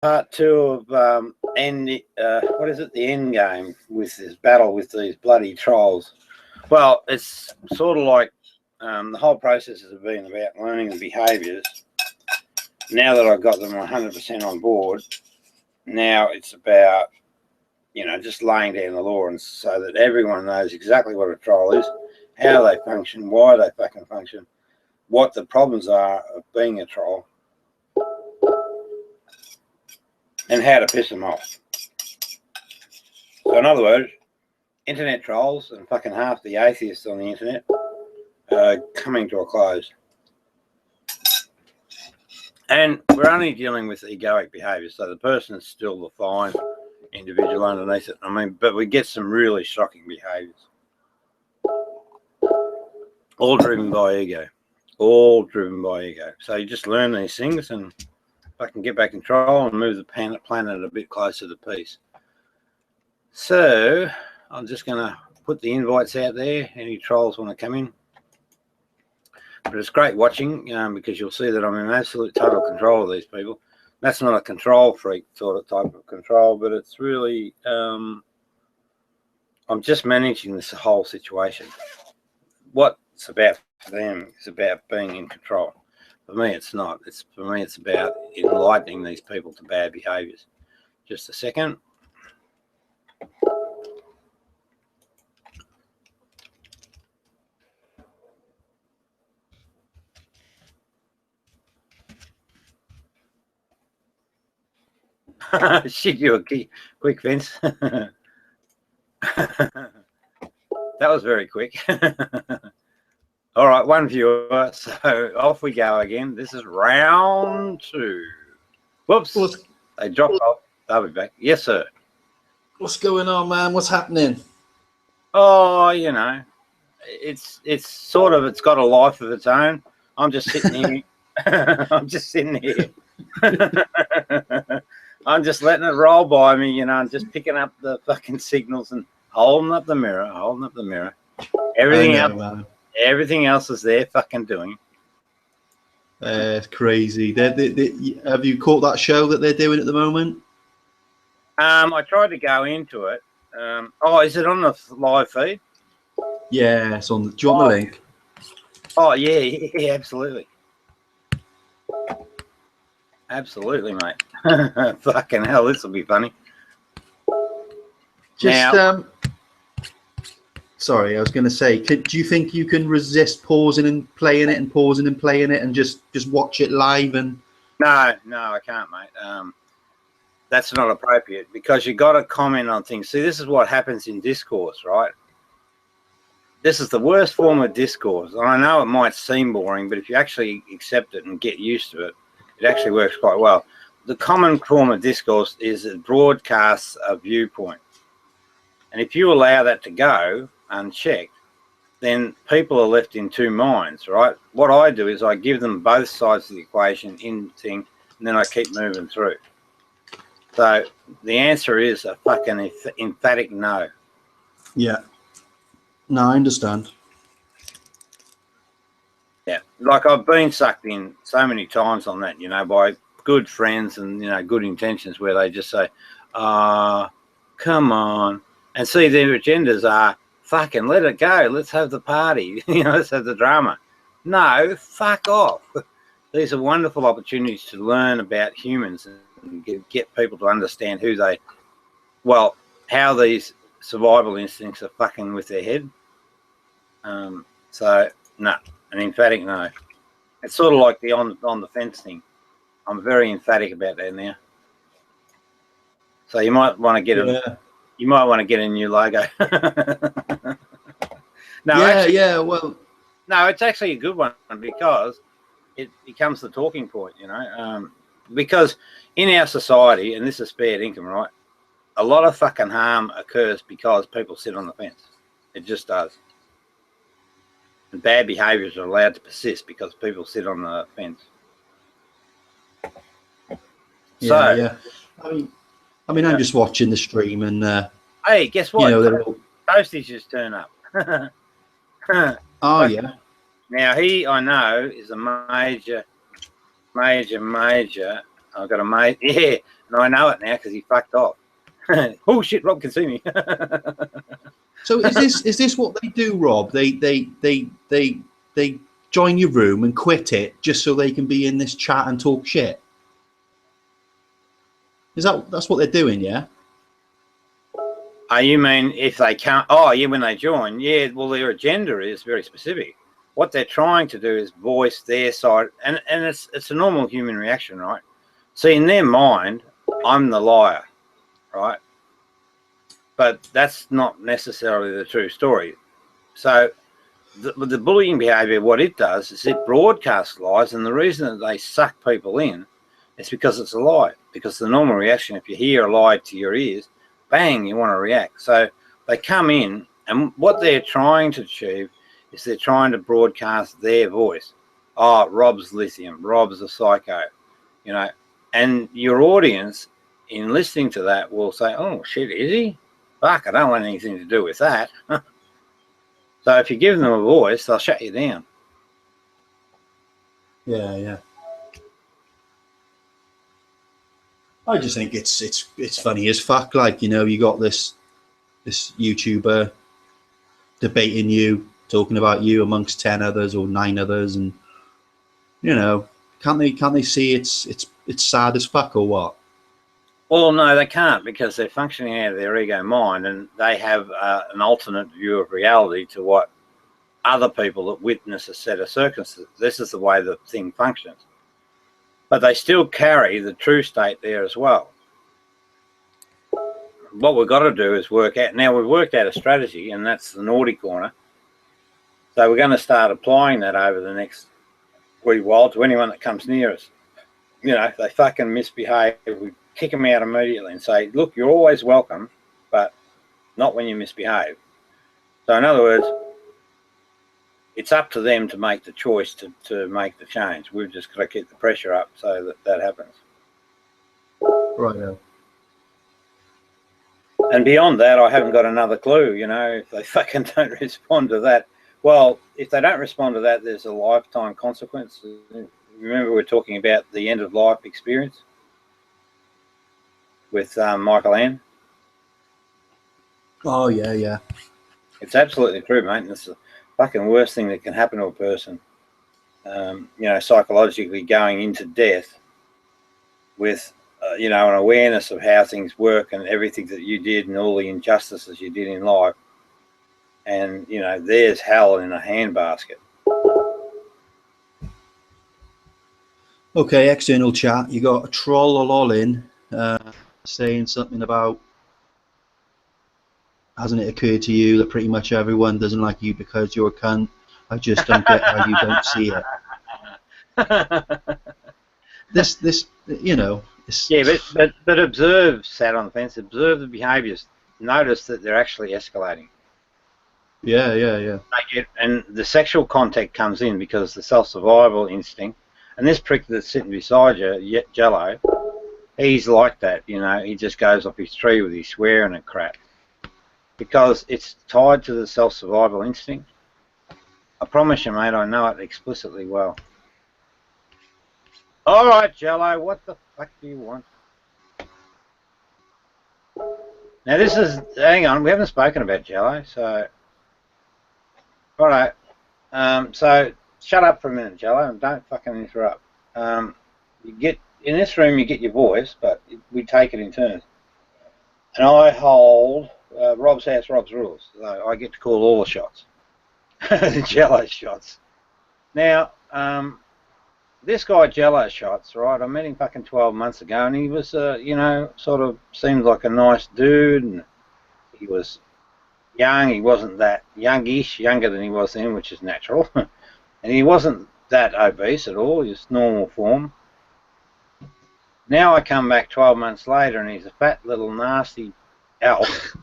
part two of what is it? The end game with this battle with these bloody trolls. Well, it's sort of like the whole process has been about learning the behaviours. Now that I've got them 100% on board, now it's about, you know, just laying down the law, and so that everyone knows exactly what a troll is, how they function, why they fucking function, what the problems are of being a troll, and how to piss them off. So in other words, internet trolls and fucking half the atheists on the internet are coming to a close. And we're only dealing with egoic behaviour, so the person is still the fine individual underneath it. I mean, but we get some really shocking behaviours. All driven by ego. All driven by ego. So you just learn these things and fucking get back in control and move the planet a bit closer to peace. So I'm just going to put the invites out there. Any trolls want to come in? But it's great watching because you'll see that I'm in absolute total control of these people. That's not a control freak sort of type of control, but it's really, I'm just managing this whole situation. What it's about for them is about being in control. For me, it's not. For me, it's about enlightening these people to bad behaviours. Just a second. Shit, you a quick, Vince. That was very quick. All right, one viewer. So off we go again. This is round two. Whoops. They dropped off. They'll be back. Yes, sir. What's going on, man? What's happening? Oh, you know, it's sort of, it's got a life of its own. I'm just sitting here. I'm just sitting here. I'm just letting it roll by me, you know, and just picking up the fucking signals and holding up the mirror, Everything else is there fucking doing. It's crazy. Have you caught that show that they're doing at the moment? I tried to go into it. Oh, is it on the live feed? Yeah, it's on. Do you want the link? Oh, yeah, absolutely. Absolutely, mate. Fucking hell, this will be funny. Sorry, I was going to say, do you think you can resist pausing and playing it and pausing and playing it and just watch it live? And no, I can't, mate. That's not appropriate because you got to comment on things. See, this is what happens in discourse, right? This is the worst form of discourse. And I know it might seem boring, but if you actually accept it and get used to it, it actually works quite well. The common form of discourse is it broadcasts a viewpoint. And if you allow that to go unchecked, then people are left in two minds, right? What I do is I give them both sides of the equation in thing, and then I keep moving through. So the answer is a fucking emphatic no. Yeah. No, I understand. Yeah, like I've been sucked in so many times on that, you know, by good friends and, you know, good intentions where they just say, come on. And see, their agendas are, fucking let it go. Let's have the party. You know, let's have the drama. No, fuck off. These are wonderful opportunities to learn about humans and get people to understand how these survival instincts are fucking with their head. So, no. An emphatic no. It's sort of like the on the fence thing. I'm very emphatic about that now. So you might want to get you might want to get a new logo. No, it's actually a good one because it becomes the talking point, you know. Because in our society, and this is fair income, right? A lot of fucking harm occurs because people sit on the fence. It just does. And bad behaviours are allowed to persist because people sit on the fence. Yeah. I mean, I'm just watching the stream and. Hey, guess what? You know, Toasties just turn up. Oh yeah. Now I know, is a major I've got a mate. Yeah, and I know it now because he fucked off. Oh shit, Rob can see me. So is this what they do, Rob? They join your room and quit it just so they can be in this chat and talk shit? That's what they're doing, yeah? Oh, you mean if they can't? Oh, yeah, when they join, yeah. Well, their agenda is very specific. What they're trying to do is voice their side, and it's a normal human reaction, right? See, in their mind, I'm the liar, right? But that's not necessarily the true story. So the bullying behaviour, what it does is it broadcasts lies, and the reason that they suck people in is because it's a lie. Because the normal reaction, if you hear a lie to your ears, bang, you want to react. So they come in, and what they're trying to achieve is they're trying to broadcast their voice. Oh, Rob's lithium, Rob's a psycho, you know, and your audience in listening to that will say, oh shit, is he? Fuck, I don't want anything to do with that. So if you give them a voice, they'll shut you down. Yeah, yeah. I just think it's funny as fuck. Like, you know, you got this YouTuber debating you, talking about you amongst 10 others or 9 others, and you know, can't they see it's sad as fuck or what? Well, no, they can't, because they're functioning out of their ego mind, and they have an alternate view of reality to what other people that witness a set of circumstances. This is the way the thing functions. But they still carry the true state there as well. What we've got to do is work out. Now, we've worked out a strategy, and that's the naughty corner. So we're going to start applying that over the next wee while to anyone that comes near us. You know, if they fucking misbehave, we kick them out immediately and say, look, you're always welcome, but not when you misbehave. So in other words, it's up to them to make the choice to make the change. We've just got to keep the pressure up so that that happens. Right now. And beyond that, I haven't got another clue. You know, if they fucking don't respond to that, well, if they don't respond to that, there's a lifetime consequence. Remember, we're talking about the end of life experience with Michael Ann. Oh yeah, yeah. It's absolutely true, mate. And it's the fucking worst thing that can happen to a person. You know, psychologically going into death with, you know, an awareness of how things work and everything that you did and all the injustices you did in life. And, you know, there's hell in a handbasket. Okay, external chat. You got a troll in saying something about, hasn't it occurred to you that pretty much everyone doesn't like you because you're a cunt? I just don't get how you don't see it. This, you know. Yeah, but observe, sat on the fence, observe the behaviours. Notice that they're actually escalating. Yeah, yeah, yeah. And the sexual contact comes in because the self-survival instinct. And this prick that's sitting beside you, Jello, he's like that, you know. He just goes off his tree with his swearing and crap. Because it's tied to the self-survival instinct. I promise you, mate, I know it explicitly well. All right, Jello, what the fuck do you want? Now this is, hang on, we haven't spoken about Jello, so, all right. So shut up for a minute, Jello, and don't fucking interrupt. You get in this room, you get your voice, but we take it in turns. And I hold Rob's house, Rob's rules. So I get to call all the shots, the Jello shots. Now, this guy Jello shots, right? I met him fucking 12 months ago, and he was, you know, sort of seemed like a nice dude, and he was young. He wasn't that youngish, younger than he was then, which is natural. And he wasn't that obese at all. He was normal form. Now I come back 12 months later, and he's a fat little nasty elf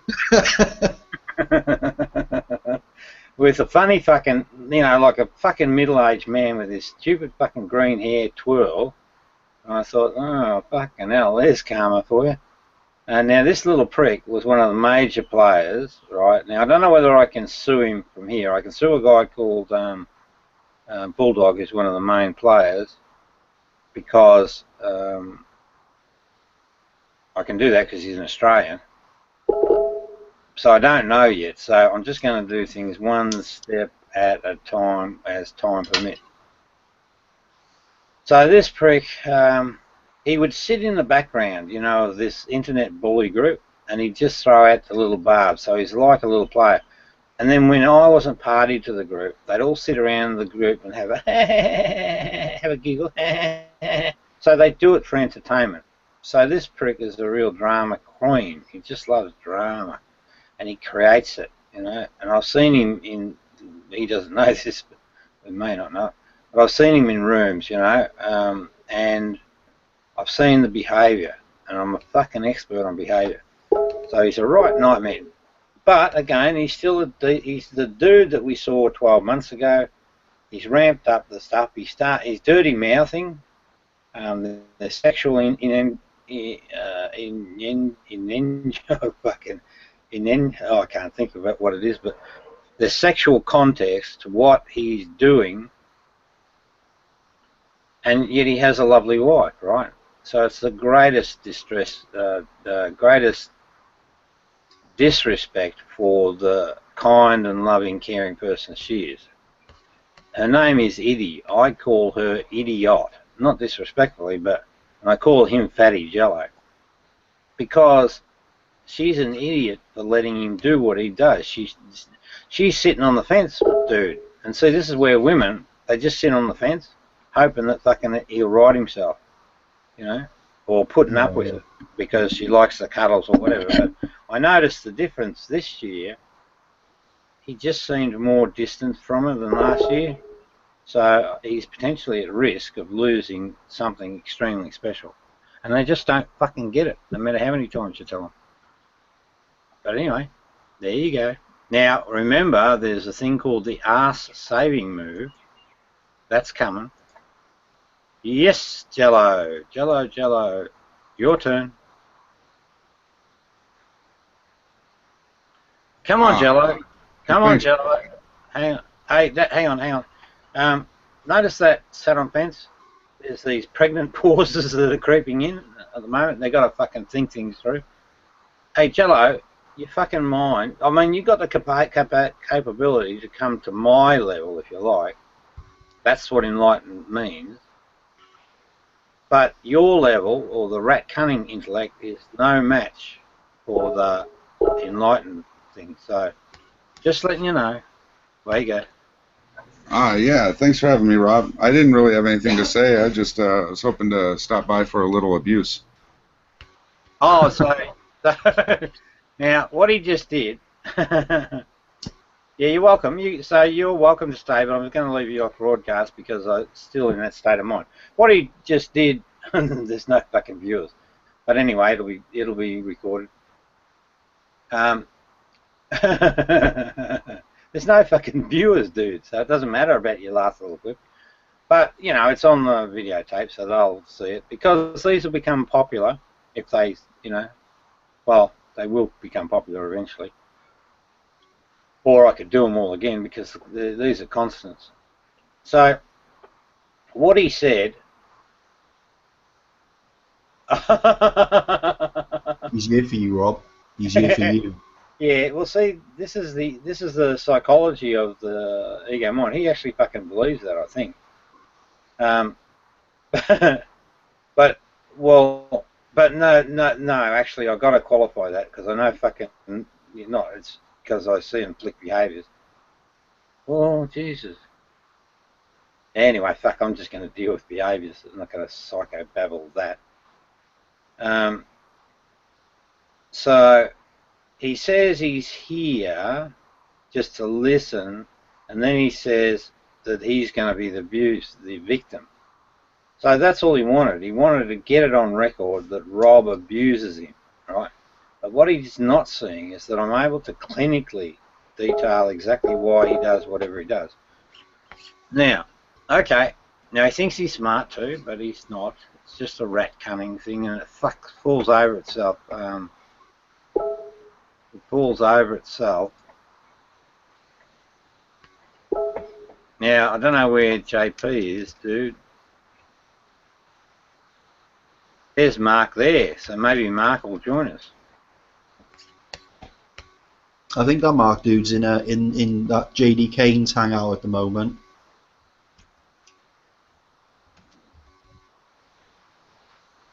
with a funny fucking, you know, like a fucking middle-aged man with his stupid fucking green hair twirl. And I thought, oh, fucking hell, there's karma for you. And now this little prick was one of the major players, right? Now I don't know whether I can sue him from here. I can sue a guy called Bulldog, who's one of the main players, because I can do that because he's an Australian. So I don't know yet. So I'm just going to do things one step at a time as time permits. So this prick, he would sit in the background, you know, of this internet bully group, and he'd just throw out the little barbs. So he's like a little player. And then when I wasn't party to the group, they'd all sit around the group and have a giggle. So they do it for entertainment. So this prick is a real drama queen. He just loves drama, and he creates it, you know. And I've seen him in, he doesn't know this, but he may not know, but I've seen him in rooms, you know, and I've seen the behaviour, and I'm a fucking expert on behaviour. So he's a right nightmare. But again, he's still he's the dude that we saw 12 months ago. He's ramped up the stuff. He's dirty mouthing. The sexual oh, I can't think of it, what it is, but the sexual context to what he's doing, and yet he has a lovely wife, right? So it's the greatest distress, the greatest disrespect for the kind and loving, caring person she is. Her name is Iddy. I call her Idiot, not disrespectfully, but I call him Fatty Jello, because she's an idiot for letting him do what he does. She's sitting on the fence, dude. And see, this is where women, they just sit on the fence, hoping that fucking he'll right himself, you know, or putting up with it because she likes the cuddles or whatever. But I noticed the difference this year. He just seemed more distant from her than last year. So he's potentially at risk of losing something extremely special. And they just don't fucking get it, no matter how many times you tell them. But anyway, there you go. Now, remember, there's a thing called the arse saving move. That's coming. Yes, Jello. Jello, Jello. Your turn. Come on, Jello. Come on, Jello. Hang on. Hey, hang on. Notice that sat on fence? There's these pregnant pauses that are creeping in at the moment. They've got to fucking think things through. Hey, Jello, your fucking mind. I mean, you've got the capability to come to my level, if you like. That's what enlightened means. But your level, or the rat cunning intellect, is no match for the enlightened thing. So, just letting you know. There you go. Yeah, thanks for having me, Rob. I didn't really have anything to say. I just was hoping to stop by for a little abuse. Oh, so now what he just did. Yeah, you're welcome. You're welcome to stay, but I'm going to leave you off broadcast because I'm still in that state of mind. What he just did. There's no fucking viewers, but anyway, it'll be recorded. There's no fucking viewers, dude, so it doesn't matter about your last little clip. But, you know, it's on the videotape, so they'll see it. Because these will become popular if they, you know, well, they will become popular eventually. Or I could do them all again because these are constants. So, what he said... He's here for you, Rob. He's here for you. Yeah, well, see, this is the psychology of the ego mind. He actually fucking believes that, I think. But no. Actually, I've got to qualify that because I know fucking not. It's because I see him flick behaviours. Oh Jesus. Anyway, fuck. I'm just going to deal with behaviours. I'm not going to psycho babble that. So. He says he's here just to listen, and then he says that he's going to be the victim. So that's all he wanted. He wanted to get it on record that Rob abuses him, right? But what he's not seeing is that I'm able to clinically detail exactly why he does whatever he does. Now, okay, now he thinks he's smart too, but he's not. It's just a rat cunning thing, and it falls over itself. It falls over itself. Now, I don't know where JP is, dude. There's Mark there, so maybe Mark will join us. I think that Mark dude's in that JD Keynes hangout at the moment.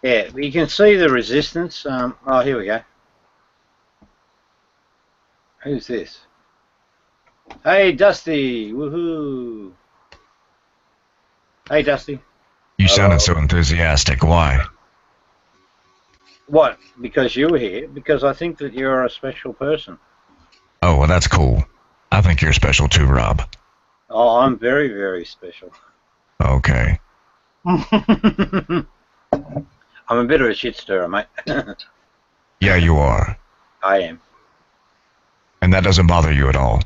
Yeah, you can see the resistance. Oh, here we go. Who's this? Hey, Dusty! Woohoo! Hey, Dusty. You sounded so enthusiastic. Why? What? Because you were here? Because I think that you're a special person. Oh, well, that's cool. I think you're special too, Rob. Oh, I'm very, very special. Okay. I'm a bit of a shit stirrer, mate. Yeah, you are. I am. And that doesn't bother you at all?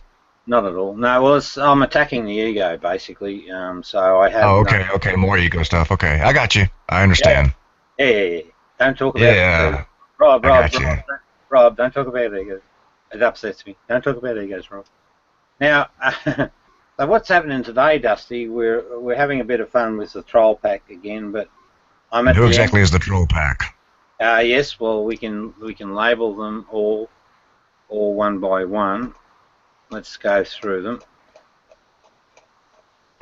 Not at all. No, well, I'm attacking the ego, basically. So I have... Oh, okay, okay. More ego stuff. Okay, I got you. I understand. Yeah. Don't talk about Yeah. Rob, I got you. Rob, don't talk about egos. It upsets me. Don't talk about egos, Rob. Now, so what's happening today, Dusty? We're having a bit of fun with the troll pack again, but I'm at Who the exactly is the troll pack? yes, well, we can label them all one by one. Let's go through them.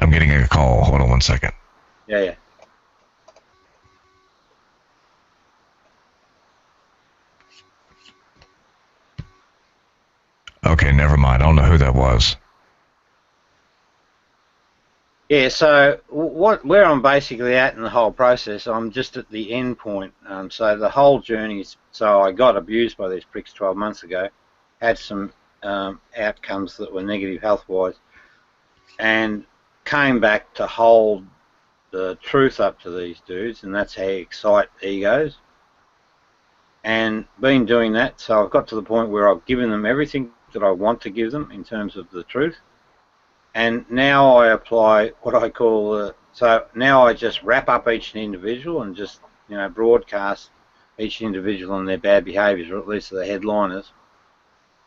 I'm getting a call. Hold on one second. Yeah. Okay, never mind. I don't know who that was. Yeah, so where I'm basically at in the whole process, I'm just at the end point. So the whole journey is, so I got abused by these pricks 12 months ago, had some outcomes that were negative health-wise, and came back to hold the truth up to these dudes, and that's how you excite egos. And been doing that, so I've got to the point where I've given them everything that I want to give them in terms of the truth. And now I apply what I call so now I just wrap up each individual and just broadcast each individual and their bad behaviours, or at least the headliners.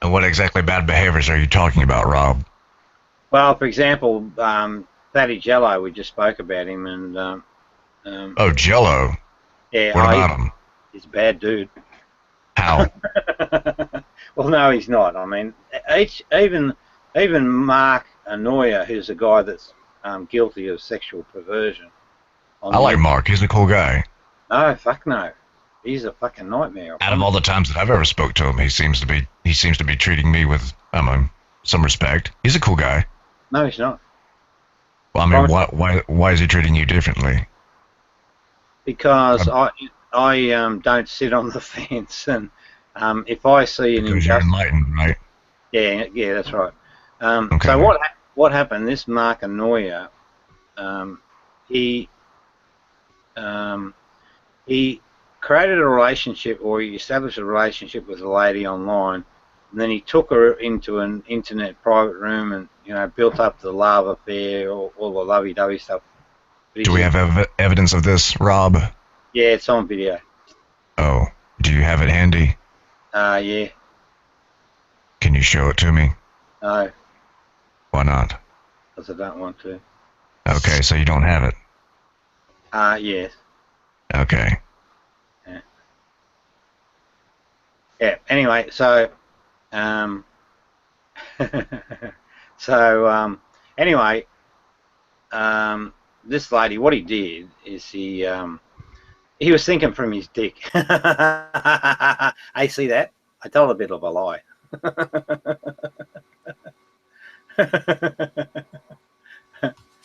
And what exactly bad behaviors are you talking about, Rob? Well, for example, Fatty Jello, we just spoke about him, and Oh, Jello. yeah, What about him? He's a bad dude. How? Well, no, he's not. I mean, even Mark Anoia, who's a guy that's guilty of sexual perversion. I like Mark. He's a cool guy. No, fuck no. He's a fucking nightmare. Out of all the times that I've ever spoke to him, he seems to be treating me with some respect. He's a cool guy. No, he's not. Well, I mean, why is he treating you differently? Because I don't sit on the fence, and if I see an because you're enlightened, right? Yeah, that's right. Okay. So what happened? This Mark Anoia, he created a relationship, or he established a relationship with a lady online, and then he took her into an internet private room and built up the love affair, all the lovey-dovey stuff. Do we have evidence of this, Rob? Yeah, it's on video. Oh, do you have it handy? Yeah. Can you show it to me? No. Why not? Because I don't want to. Okay, so you don't have it. Yes. Okay. Yeah. Anyway, so anyway, this lady, what he did is he was thinking from his dick. I see that. I told a bit of a lie.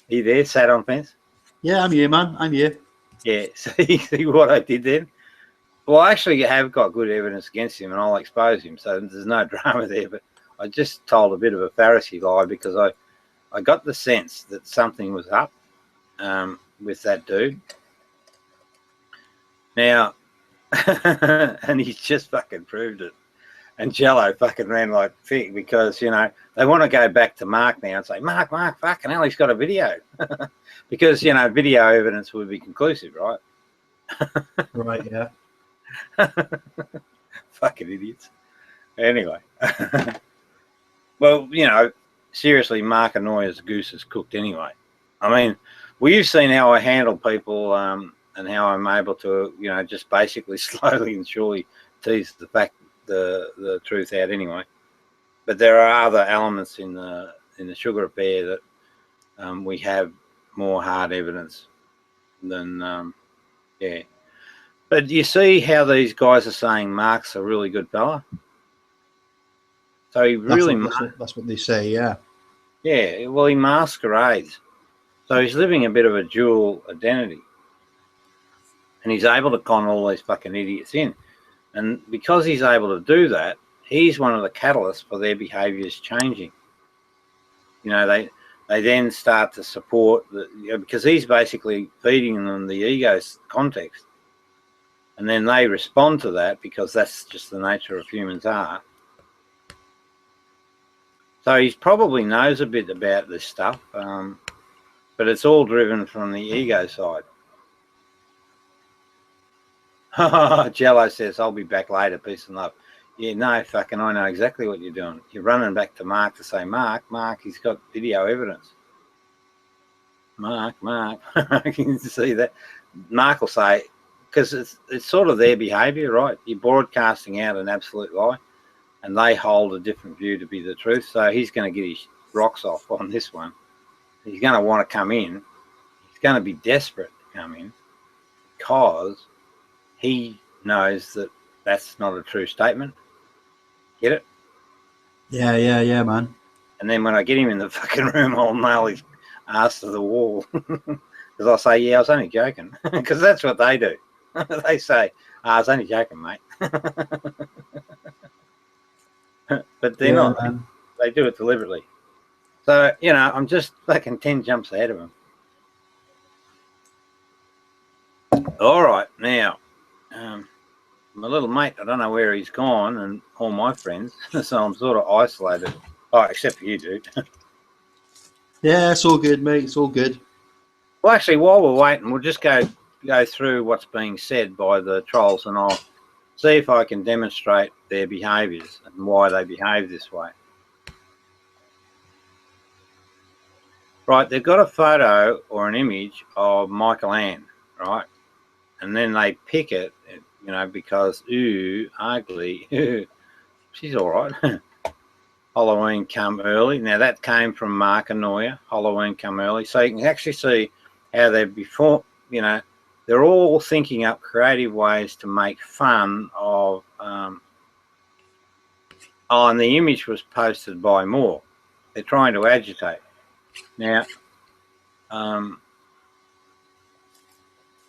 You there, sat on fence? Yeah, I'm here, man. I'm here. Yeah. So you see what I did then? Well, I actually have got good evidence against him, and I'll expose him. So there's no drama there. But I just told a bit of a Pharisee lie because I got the sense that something was up with that dude. Now, and he's just fucking proved it. And Jello fucking ran like fig because, they want to go back to Mark now and say, Mark, fucking hell, he's got a video. Because, video evidence would be conclusive, right? Right, yeah. Fucking idiots. Anyway. Well, seriously, Mark Anoia's goose is cooked anyway. I mean, well, you've seen how I handle people and how I'm able to, you know, just basically slowly and surely tease the truth out anyway. But there are other elements in the sugar affair that we have more hard evidence than yeah. But you see how these guys are saying Mark's a really good fella. So he really, that's what they say. Yeah. yeah. Well, he masquerades. So he's living a bit of a dual identity, and he's able to con all these fucking idiots in. And because he's able to do that, he's one of the catalysts for their behaviours changing. You know, they then start to support because he's basically feeding them the ego context, and then they respond to that because that's just the nature of humans are. So he probably knows a bit about this stuff, but it's all driven from the ego side. Jello says, I'll be back later, peace and love. Yeah, no, fucking, I know exactly what you're doing. You're running back to Mark to say, Mark, he's got video evidence. Mark, can you see that? Mark will say, because it's sort of their behaviour, right? You're broadcasting out an absolute lie, and they hold a different view to be the truth. So he's going to get his rocks off on this one. He's going to want to come in. He's going to be desperate to come in because he knows that that's not a true statement. Get it? Yeah, man. And then when I get him in the fucking room, I'll nail his ass to the wall. Because I'll say, yeah, I was only joking. Because that's what they do. They say, I was only joking, mate. But they're not. Man. They do it deliberately. So, you know, I'm just fucking 10 jumps ahead of them. All right, now, my little mate, I don't know where he's gone, and all my friends, so I'm sort of isolated. Oh, except for you, dude. Yeah, it's all good, mate. It's all good. Well, actually, while we're waiting, we'll just go through what's being said by the trolls, and I'll see if I can demonstrate their behaviours and why they behave this way. Right, they've got a photo or an image of Michael Ann, right? And then they pick it, you know, because, ooh, ugly, she's all right. Halloween come early. Now, that came from Mark Anoia, Halloween come early. So you can actually see how they're before, you know, they're all thinking up creative ways to make fun of, oh, and the image was posted by Moore. They're trying to agitate. Now,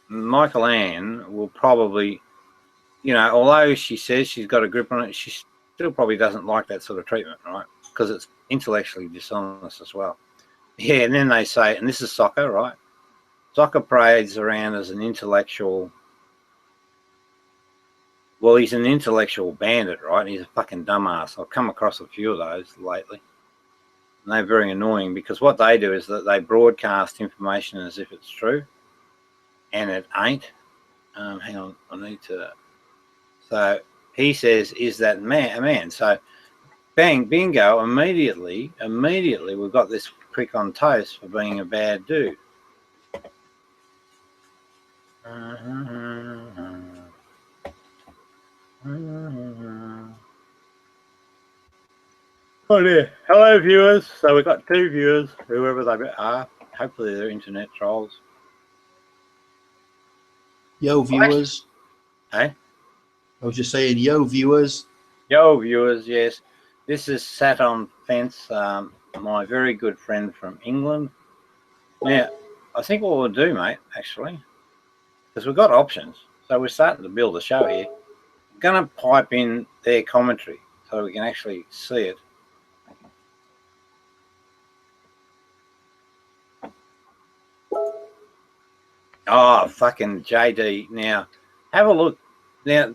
Michael Ann will probably, you know, although she says she's got a grip on it, she still probably doesn't like that sort of treatment, right? Because it's intellectually dishonest as well. Yeah, and then they say, and this is soccer, right? Soccer parades around as an intellectual. Well, he's an intellectual bandit, right? He's a fucking dumbass. I've come across a few of those lately. And they're very annoying because what they do is that they broadcast information as if it's true. And it ain't. Hang on, I need to. So he says, is that man a man? So bang, bingo, immediately we've got this prick on toast for being a bad dude. Oh dear. Hello viewers. So we've got 2 viewers, whoever they are. Hopefully they're internet trolls. Yo viewers. Hey? I was just saying, yo viewers. Yo viewers, yes. This is Sat on Fence, my very good friend from England. Now, I think what we'll do, mate, actually, because we've got options, so we're starting to build a show here. I'm going to pipe in their commentary so we can actually see it. Oh, fucking JD. Now, have a look. Now,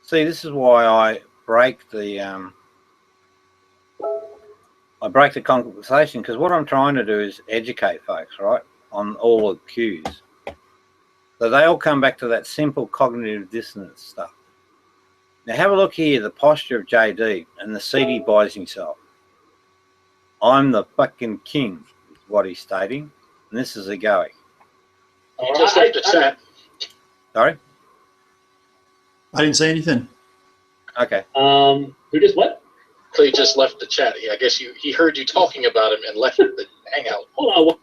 see, this is why I break the conversation, because what I'm trying to do is educate folks, right, on all the cues. So they all come back to that simple cognitive dissonance stuff. Now, have a look here, the posture of JD and the seat he buys himself. I'm the fucking king, is what he's stating. And this is a going. Just have to chat. Sorry? I didn't say anything. Okay. Who just what? Clay just left the chat. I guess he heard you talking about him and left the hangout. Hold on. What?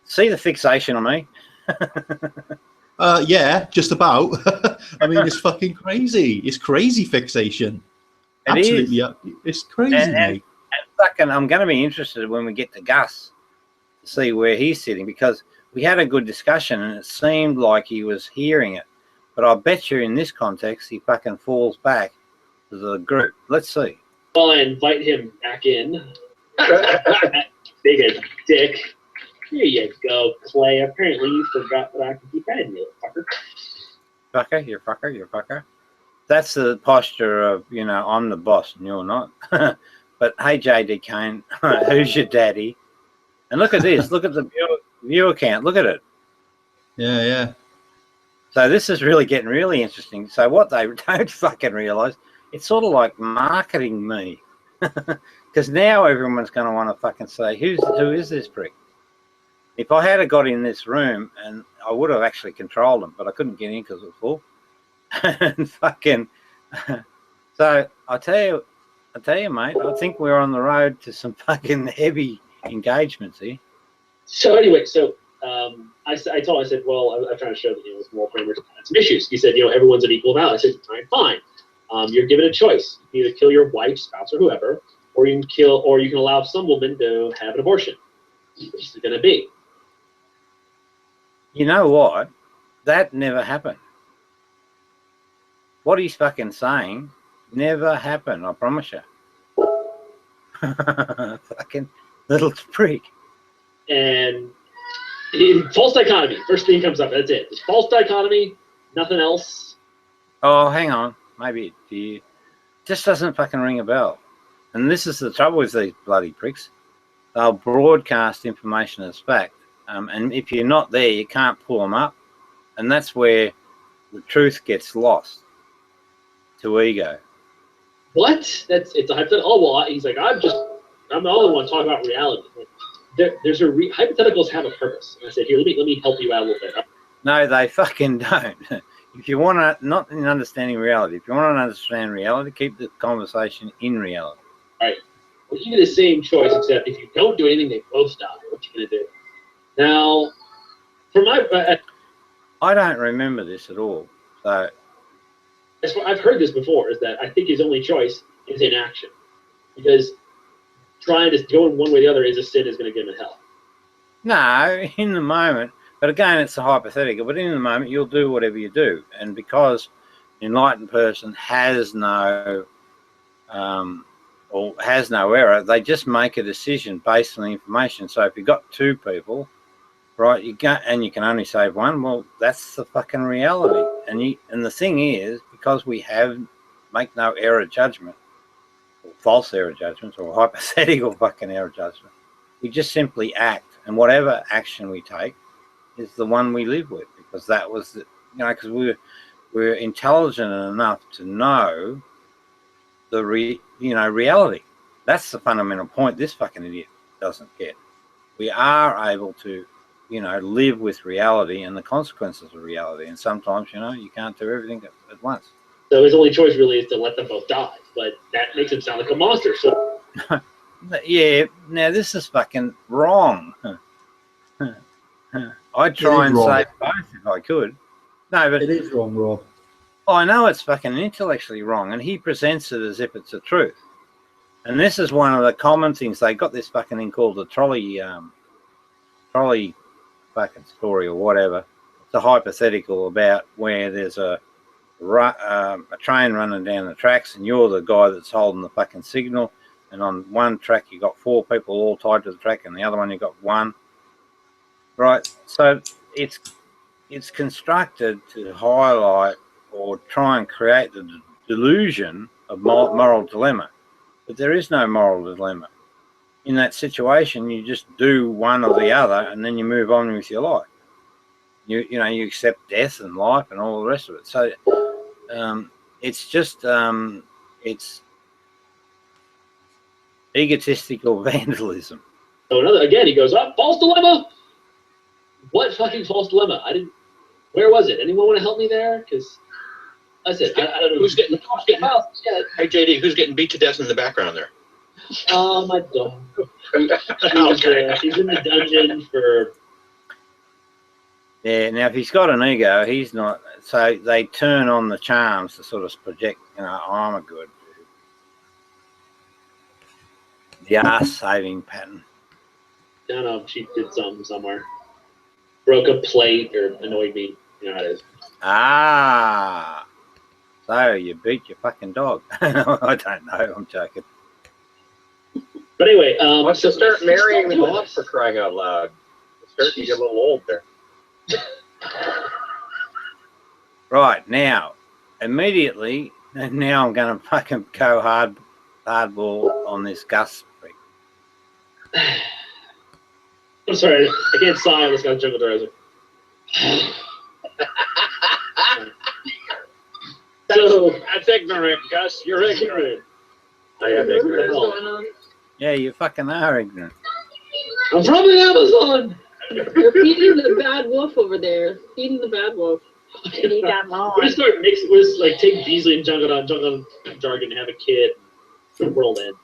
See the fixation on me? Yeah, just about. I mean, it's fucking crazy. It's crazy fixation. It Absolutely, is. it's crazy, And mate. fucking, I'm going to be interested when we get to Gus to see where he's sitting, because we had a good discussion and it seemed like he was hearing it. But I bet you in this context, he fucking falls back to the group. Let's see. Well, I invite him back in. Big as dick. Here you go, Clay. Apparently you forgot that I can keep adding you, fucker. Fucker, you're fucker, you're fucker. That's the posture of, you know, I'm the boss and you're not. But hey, JD Kane, who's your daddy? And look at this. Look at the viewer count. Look at it. Yeah, yeah. So this is really getting really interesting. So what they don't fucking realise, it's sort of like marketing me. Because now everyone's going to want to fucking say, who is this prick? If I had got in this room, and I would have actually controlled them, but I couldn't get in because it was full. And fucking, so I tell you, mate, I think we're on the road to some fucking heavy engagements here. So anyway, I told him, I said, well, I'm trying to show that, you know, small framers had some issues. He said, you know, everyone's an equal value. I said, all right, fine. You're given a choice. You can either kill your wife, spouse, or whoever, or you can allow some woman to have an abortion. Which is it going to be? You know what? That never happened. What he's fucking saying never happened, I promise you. Fucking little prick. And false dichotomy. First thing comes up. That's it. It's false dichotomy. Nothing else. Oh, hang on. Maybe it just doesn't fucking ring a bell. And this is the trouble with these bloody pricks. They'll broadcast information as fact. And if you're not there, you can't pull them up. And that's where the truth gets lost to ego. What? It's a hypothetical. Oh, well, he's like, I'm the only one talking about reality. There's hypotheticals have a purpose. And I said, here, let me help you out a little bit. No, they fucking don't. If you want to, not in understanding reality, if you want to understand reality, keep the conversation in reality. All right. Well, you get the same choice, except if you don't do anything, they both die. What you going to do? Now, for my... I don't remember this at all. So I've heard this before, is that I think his only choice is inaction. Because trying to go in one way or the other is a sin, is going to get him in hell. no, in the moment, but again, it's a hypothetical, but in the moment, you'll do whatever you do. And because an enlightened person has no error, they just make a decision based on the information. So if you've got two people, right, you can only save one, well, that's the fucking reality. And the thing is, because we make no error judgment, or false error judgments, or hypothetical fucking error judgment, we just simply act. And whatever action we take is the one we live with, because that was the, because we're intelligent enough to know the reality. That's the fundamental point this fucking idiot doesn't get. We are able to, live with reality and the consequences of reality. And sometimes, you can't do everything at once. So his only choice really is to let them both die. But that makes him sound like a monster. So yeah, now this is fucking wrong. I'd try and save both if I could. No, but It is wrong, Rob. I know it's fucking intellectually wrong, and he presents it as if it's the truth. And this is one of the common things. They got this fucking thing called the trolley fucking story or whatever. It's a hypothetical about where there's a train running down the tracks, and you're the guy that's holding the fucking signal. And on one track you got 4 people all tied to the track, and the other one you got 1. Right, so it's constructed to highlight or try and create the delusion of moral dilemma, but there is no moral dilemma. In that situation, you just do one or the other, and then you move on with your life. You accept death and life and all the rest of it. So it's just it's egotistical vandalism. again, he goes, false dilemma. What fucking false dilemma? Where was it? Anyone want to help me there? Because that's it. I don't know. Who's getting Hey JD, who's getting beat to death in the background there? My dog. She's in the dungeon for. Yeah, now if he's got an ego, he's not. So they turn on the charms to sort of project, I'm a good dude. The ass saving pattern. I don't know. She did something somewhere. Broke a plate or annoyed me. You know how it is. Ah. So you beat your fucking dog. I don't know. I'm joking. But anyway, Wants to start marrying the dog for crying out loud. It's starting to get a little old there. Right, now, immediately, now I'm going to fucking go hardball on this Gus freak. I'm sorry, I can't sigh on this guy's jungle drowser. So That's ignorant, Gus. You're ignorant. I am ignorant. What's going on? Yeah, you fucking are ignorant. I'm from the Amazon. They're feeding the bad wolf over there. Feeding the bad wolf. We just start mixing. We just like take Beasley and jungle jargon and have a kid. The world ends.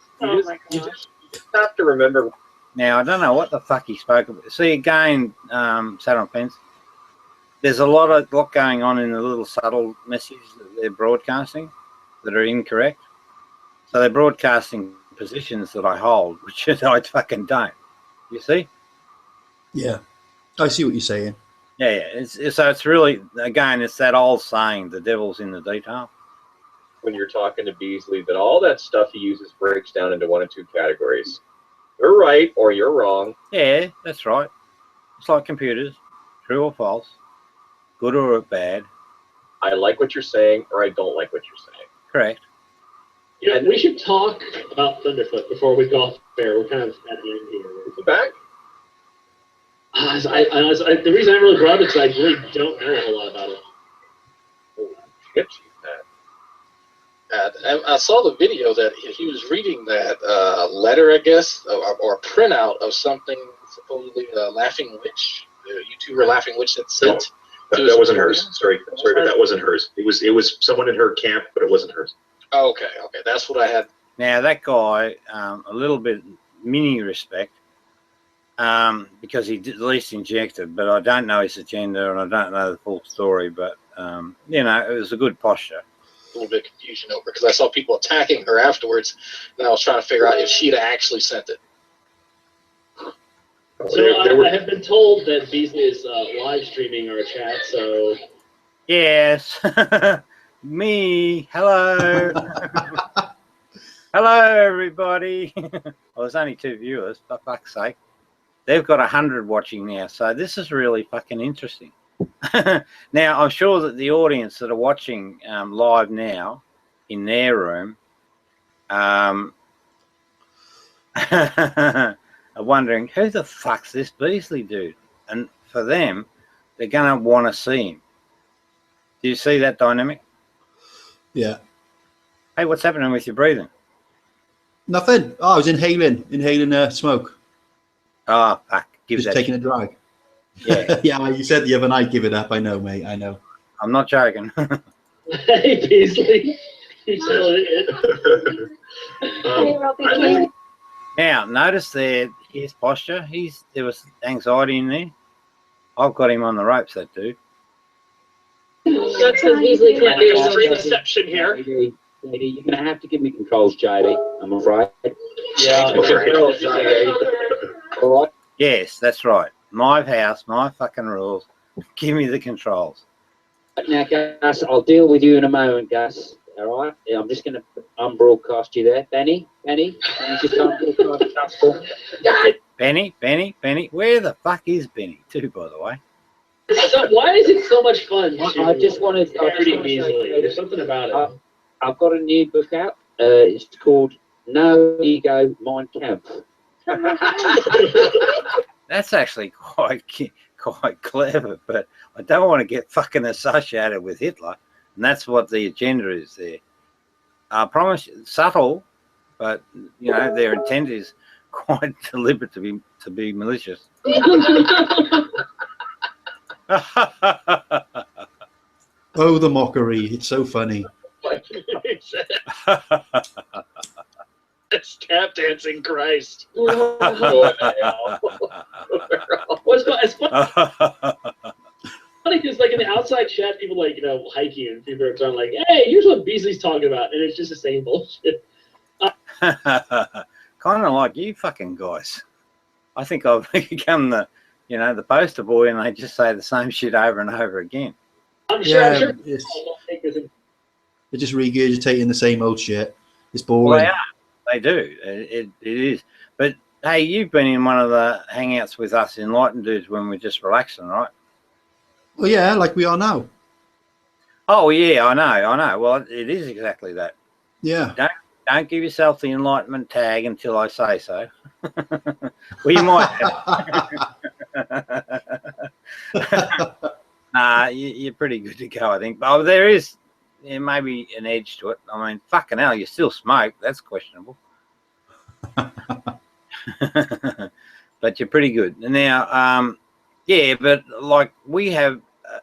You just have to remember. Now, I don't know what the fuck he spoke about. See, again, sat on fence. There's a lot going on in the little subtle messages that they're broadcasting that are incorrect. So they're broadcasting positions that I hold, which I fucking don't. You see? Yeah, I see what you're saying. Yeah. So it's really, again, it's that old saying, the devil's in the detail. When you're talking to Beasley, that all that stuff he uses breaks down into 1 and 2 categories. You're right or you're wrong. Yeah, that's right. It's like computers, true or false, good or bad. I like what you're saying or I don't like what you're saying. Correct. Yeah, we should talk about Thunderfoot before we go off air. We're kind of at the end here. Is it back? The reason I really brought it is I really don't know a whole lot about it. Shit, I saw the video that he was reading that letter, I guess, or a printout of something supposedly Laughing Witch, the YouTuber Laughing Witch that sent. That wasn't hers. Sorry, but that wasn't hers. It was someone in her camp, but it wasn't hers. Oh, okay, that's what I had. Now, that guy, a little bit mini respect, because he did at least injected, but I don't know his agenda and I don't know the full story, but, it was a good posture. A little bit of confusion over because I saw people attacking her afterwards, and I was trying to figure out if she'd actually sent it. So I have been told that Beasley is live streaming our chat, so... Yes. Me. Hello. Hello, everybody. Well, there's only 2 viewers, for fuck's sake. They've got 100 watching now, so this is really fucking interesting. Now, I'm sure that the audience that are watching live now in their room are wondering, who the fuck's this Beasley dude? And for them, they're going to want to see him. Do you see that dynamic? Yeah. Hey, what's happening with your breathing? Nothing. Oh, I was inhaling smoke. Oh, fuck. Just taking a drag. Yeah. Yeah, you said the other night, give it up. I know, mate. I know. I'm not joking. Hey, Beasley. You're still in it. Now, notice his posture. There was anxiety in there. I've got him on the ropes, that dude. That's because Beasley can't be Stream deception here. JD, you're going to have to give me controls, JD. I'm afraid. Yeah. All right. Yes, that's right. My house, my fucking rules. Give me the controls. Now, Gus, I'll deal with you in a moment, Gus. All right? Yeah, I'm just going to unbroadcast you there. Benny, can you just unbroadcast for Benny. Where the fuck is Benny, too, by the way? So why is it so much fun? I just wanted to parody Beasley. There's something about it. I've got a new book out. It's called No Ego, Mein Kampf. That's actually quite clever, but I don't want to get fucking associated with Hitler, and that's what the agenda is there. I promise you, subtle, but their intent is quite deliberate to be malicious. Oh, the mockery. It's so funny. It's tap dancing Christ. It's funny because, like, in the outside chat, people like, hiking, and people are trying like, "Hey, here's what Beasley's talking about," and it's just the same bullshit. Kind of like you fucking guys. I think I've become the poster boy, and they just say the same shit over and over again. I'm sure. They're just regurgitating the same old shit. It's boring. Well, they are. They do. It is. But hey, you've been in one of the hangouts with us enlightened dudes when we're just relaxing, right? Well, yeah, like we are now. Oh yeah, I know. Well, it is exactly that. Yeah. Don't give yourself the enlightenment tag until I say so. Well, you might have. Nah, you're pretty good to go, I think. But there may be an edge to it. I mean, fucking hell, you still smoke. That's questionable. But you're pretty good. Now, yeah, but like we have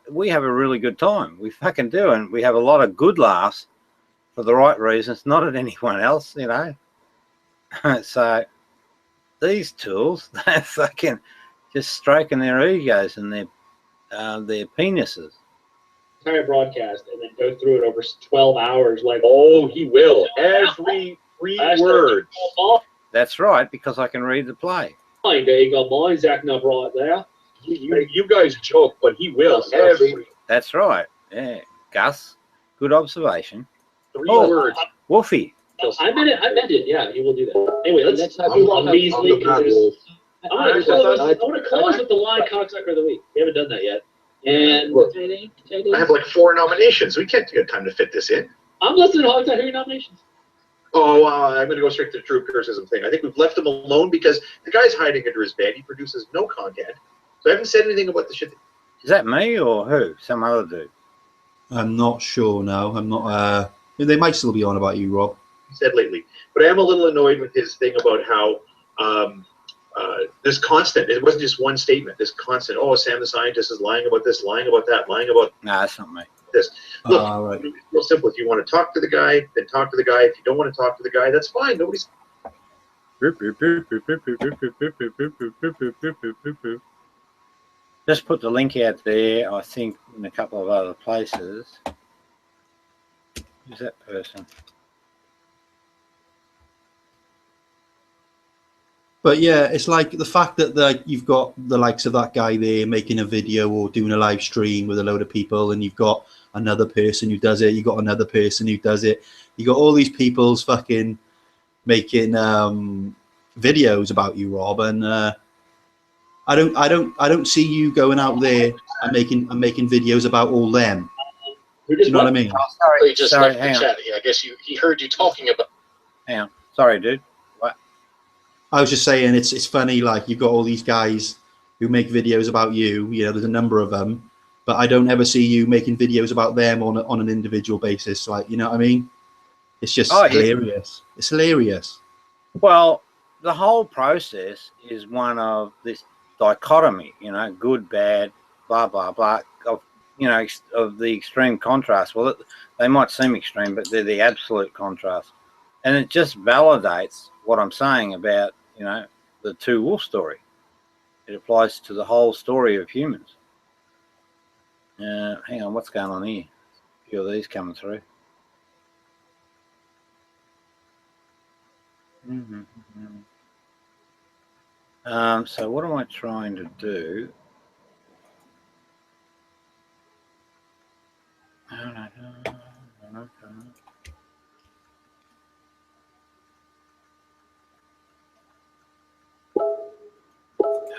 a really good time. We fucking do, and we have a lot of good laughs for the right reasons, not at anyone else, So these tools, they're fucking just stroking their egos and their penises. Entire broadcast and then go through it over 12 hours. Like, Oh, he will. Every word. That's right, because I can read the play. There you go. Mine's acting up right there. You guys joke, but he will. Every That's right. Yeah, Gus, good observation. 3 words. Wolfie. I meant it. Yeah, he will do that. Anyway, let's talk about Beasley. I want to close with the line cocksucker of the week. We haven't done that yet. And I have like 4 nominations. We can't get time to fit this in. I'm listening to Hog Tie. Who are your nominations? Oh, I'm going to go straight to the true criticism thing. I think we've left him alone because the guy's hiding under his bed. He produces no content. So I haven't said anything about the shit. Is that me or who? Some other dude? I'm not sure now. I'm not. They might still be on about you, Rob. He said lately. But I am a little annoyed with his thing about how this constant, it wasn't just one statement, this constant, oh, Sam the scientist is lying about this, lying about that, lying about No, that's not me. this. Look, Right. it's real simple. If you want to talk to the guy, then talk to the guy. If you don't want to talk to the guy, that's fine. Nobody's... Just put the link out there, I think, in a couple of other places. Who's that person? But yeah, it's like the fact that you've got the likes of that guy there making a video or doing a live stream with a load of people, and you've got another person who does it. You got another person who does it. You got all these people's fucking making videos about you, Rob, and I don't see you going out there and making videos about all them. Do you know what I mean? Oh, sorry, He just sorry, left hang the on. chat. I guess he heard you talking about. Hang on. Sorry, dude. What? I was just saying it's funny, like you've got all these guys who make videos about you. You know, there's a number of them, but I don't ever see you making videos about them on an individual basis. Like, you know what I mean? It's just hilarious. It's hilarious. Well, the whole process is one of this dichotomy, good, bad, blah, blah, blah, of the extreme contrast. Well, they might seem extreme, but they're the absolute contrast. And it just validates what I'm saying about, the two wolf story. It applies to the whole story of humans. Hang on, what's going on here? A few of these coming through. So what am I trying to do?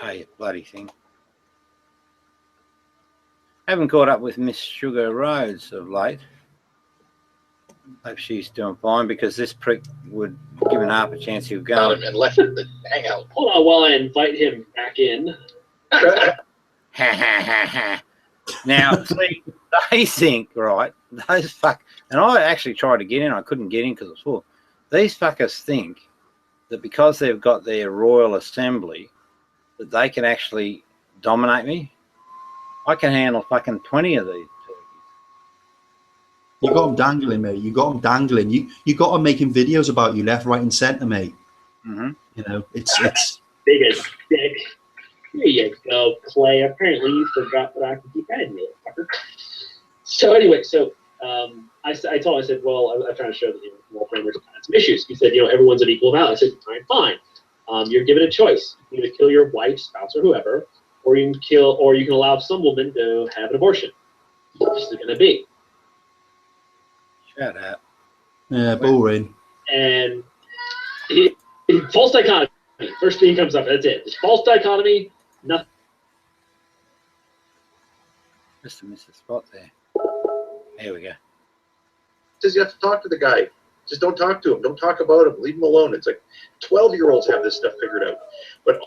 Hey, bloody thing. I haven't caught up with Miss Sugar Rhodes of late. Hope she's doing fine, because this prick would give an Harp a chance he'll go. And left the hangout. Hold on while I invite him back in. Now, see, they think, right, and I actually tried to get in, I couldn't get in because it was full. These fuckers think that because they've got their Royal Assembly, that they can actually dominate me. I can handle fucking 20 of these. You got them dangling, mate. You got them dangling. You got them making videos about you left, right, and centre, mate. Mm-hmm. You know, it's Big as dick. Here you go, Clay. Apparently you forgot that I can keep adding you, fucker. So anyway, I told him, I said, well, I'm trying to show that more framers had some issues. He said, everyone's an equal value. I said, fine. You're given a choice. You can either kill your wife, spouse, or whoever, or you can allow some woman to have an abortion. Which is it going to be? Shut up. yeah, boring. And false dichotomy. First thing comes up. That's it. It's false dichotomy. Nothing. Just to miss a spot there. There we go. Says you have to talk to the guy. Just don't talk to him. Don't talk about him. Leave him alone. It's like 12-year-olds have this stuff figured out. But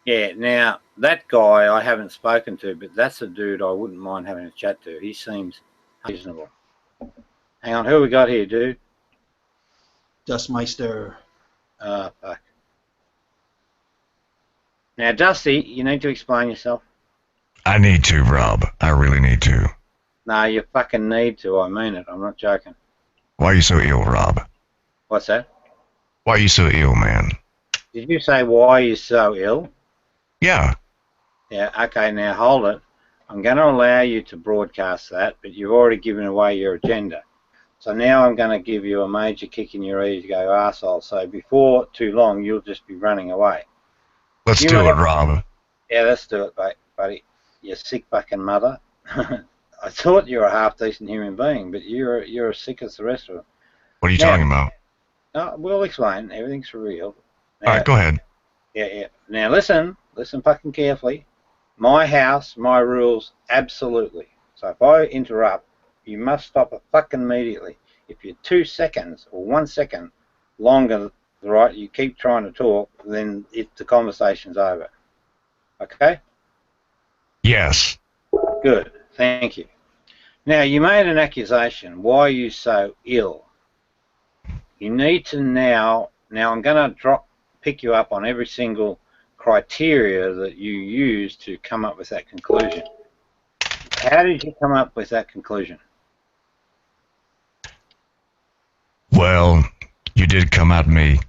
yeah, now that guy I haven't spoken to, but that's a dude I wouldn't mind having a chat to. He seems reasonable. Hang on, who we got here, dude? Dustmeister. Fuck. Now, Dusty, you need to explain yourself. I need to, Rob. I really need to. No, you fucking need to. I mean it. I'm not joking. Why are you so ill, Rob? What's that? Why are you so ill, man? Did you say why are you so ill? Yeah. Yeah, okay, now hold it. I'm going to allow you to broadcast that, but you've already given away your agenda. So now I'm going to give you a major kick in your ears, go arsehole. So before too long, you'll just be running away. Let's do it, Rob. Yeah, let's do it, buddy. You sick fucking mother. I thought you were a half-decent human being, but you're as sick as the rest of them. What are you talking about? No, we'll explain. Everything's for real. All right, go ahead. Yeah. Now listen fucking carefully. My house, my rules, absolutely. So if I interrupt, you must stop it fucking immediately. If you're 2 seconds or 1 second longer, right, you keep trying to talk, then the conversation's over. Okay? Yes. Good. Thank you. Now, you made an accusation. Why are you so ill? You need to now I'm going to pick you up on every single criteria that you use to come up with that conclusion. How did you come up with that conclusion? Well, you did come at me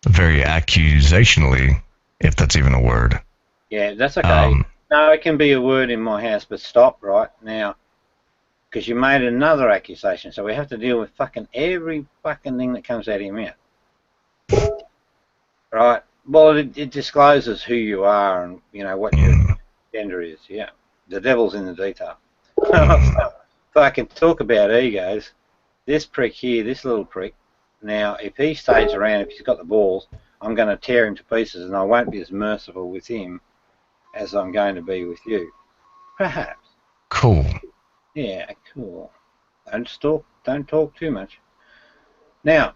very accusationally, if that's even a word. Yeah, that's okay. No, it can be a word in my house, but stop right now. Because you made another accusation, so we have to deal with fucking every fucking thing that comes out of your mouth. Right? Well, it discloses who you are and, what your gender is, yeah. The devil's in the detail. If I can talk about egos, this prick here, this little prick, now, if he stays around, if he's got the balls, I'm going to tear him to pieces, and I won't be as merciful with him as I'm going to be with you. Perhaps. Cool. Yeah, cool. Don't talk too much. Now,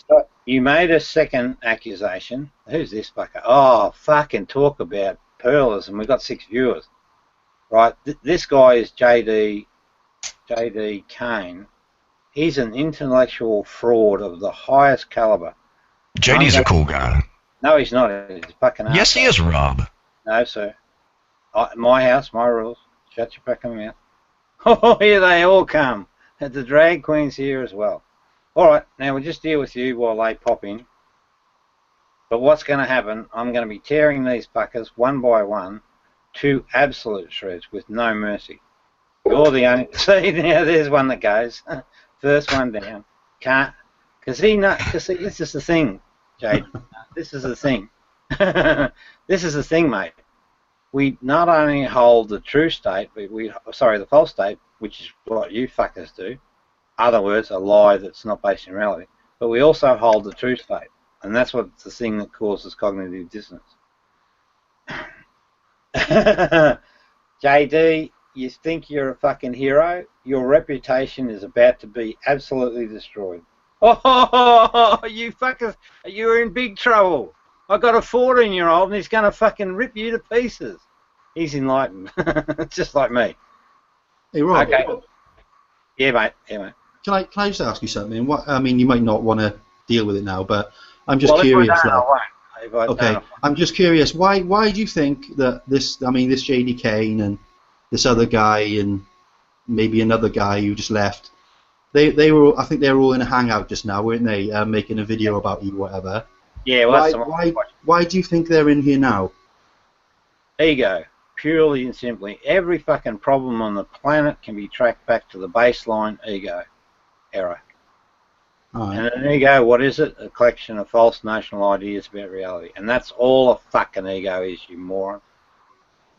so you made a second accusation. Who's this fucker? Oh, fucking talk about pluralism. We've got 6 viewers. Right, this guy is JD Kane. He's an intellectual fraud of the highest caliber. JD's a cool guy. No, he's not. He's a fucking arsehole. Yes, he is, Rob. No, sir. My house, my rules. Shut your fucking mouth. Oh, here they all come. The drag queen's here as well. All right, now we'll just deal with you while they pop in. But what's going to happen, I'm going to be tearing these fuckers one by one to absolute shreds with no mercy. You're the only... See, now there's one that goes. First one down. Can't... Because see, this is the thing, Jade. This is the thing. This is the thing, mate. We not only hold the true state, but the false state, which is what you fuckers do. Other words, a lie that's not based in reality. But we also hold the true state, and that's what's the thing that causes cognitive dissonance. JD, you think you're a fucking hero? Your reputation is about to be absolutely destroyed. Oh, you fuckers, you're in big trouble. I got a 14-year-old and he's going to fucking rip you to pieces. He's enlightened, just like me. Hey, Rob. Okay. Yeah, mate. Can I just ask you something? You might not want to deal with it now, but I'm just well, curious. If I don't, I won't. if I Okay, don't. I'm just curious. Why do you think that this? I mean, this JD Kane and this other guy and maybe another guy who just left. They were. I think they were all in a hangout just now, weren't they? Making a video about you, whatever. Yeah, well, that's the one. Why do you think they're in here now? Ego, purely and simply. Every fucking problem on the planet can be tracked back to the baseline ego error. All right. And an ego, what is it? A collection of false notional ideas about reality. And that's all a fucking ego is, you moron.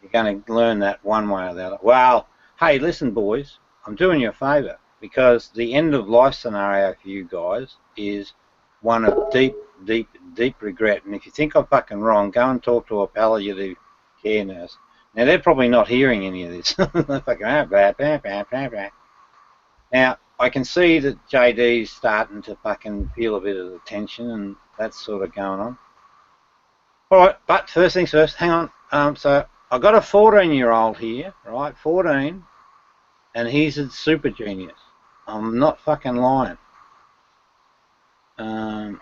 You're going to learn that one way or the other. Well, hey, listen, boys, I'm doing you a favour, because the end of life scenario for you guys is one of deep, deep, deep regret. And if you think I'm fucking wrong, go and talk to a palliative care nurse. Now, they're probably not hearing any of this. They're fucking, Now, I can see that JD's starting to fucking feel a bit of the tension, and that's sort of going on. All right, but first things first, hang on. So I've got a 14-year-old here, right, 14, and he's a super genius. I'm not fucking lying. And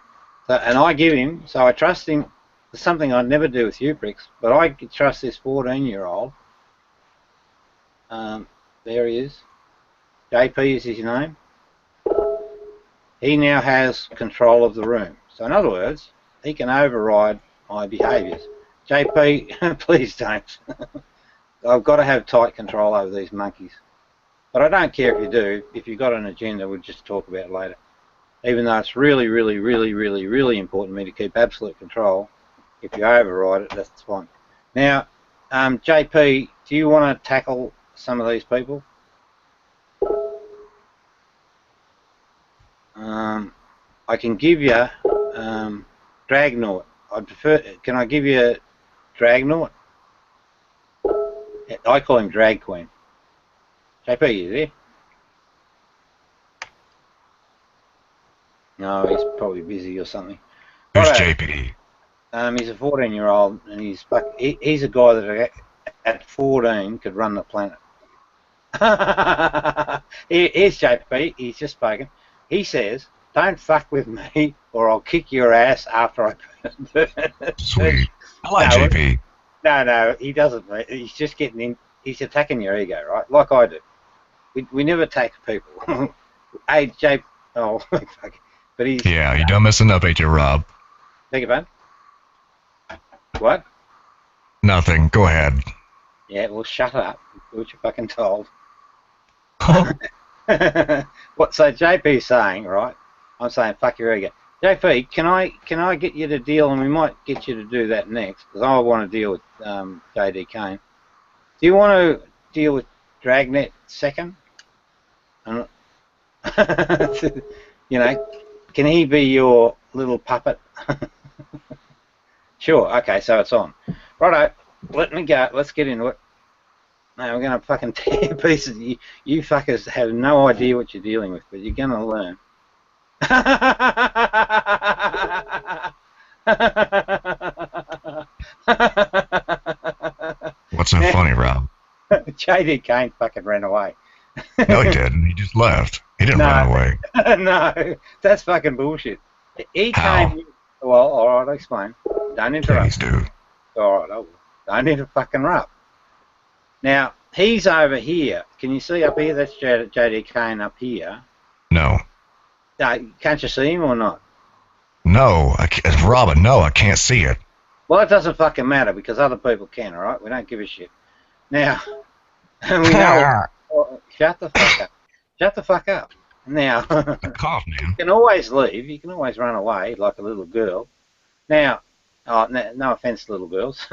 I give him, so I trust him. It's something I'd never do with you pricks, but I trust this 14-year-old. There he is. JP is his name. He now has control of the room. So in other words, he can override my behaviours. JP, please don't. I've got to have tight control over these monkeys. But I don't care if you do. If you've got an agenda, we'll just talk about it later. Even though it's really, really, really, really, really important to me to keep absolute control. If you override it, that's fine. Now, JP, do you want to tackle some of these people? I can give you Dragnaut. I prefer. Can I give you Dragnaut? I call him Drag Queen. JP, you there? No, he's probably busy or something. Who's Righto. JP? He's a 14-year-old, and he's a guy that at 14 could run the planet. Here's JP. He's just spoken. He says, "Don't fuck with me, or I'll kick your ass after I burn." Sweet. I like No, JP. No, he doesn't. He's just getting in. He's attacking your ego, right? Like I do. We never attack people. Hey, JP. Oh, fuck. But he's. Yeah, you done messing up, ain't you, Rob? Beg your pardon? What? Nothing. Go ahead. Yeah, well, shut up. Do what you're fucking told. What? So JP's saying, right? I'm saying, fuck your ego. JP, can I get you to deal, and we might get you to do that next, because I want to deal with JD Kane. Do you want to deal with Dragnet second? You know, can he be your little puppet? Sure. Okay, so it's on. Righto. Let me go. Let's get into it. Now we're going to fucking tear pieces. You fuckers have no idea what you're dealing with, but you're going to learn. What's so funny, Rob? JD Kane fucking ran away. No, he didn't. He just left. He didn't run away. No, that's fucking bullshit. He How? came. Well, all right, I'll explain. Don't interrupt. Please do. All right, I will. Don't interrupt. Now, he's over here. Can you see up here? That's JD Kane up here. No. Can't you see him or not? No. Robin, no, I can't see it. Well, it doesn't fucking matter because other people can, all right? We don't give a shit. Now, we know... Shut the fuck up. Shut the fuck up. Now, Cough, man. you can always leave. You can always run away like a little girl. Now, no offense, little girls.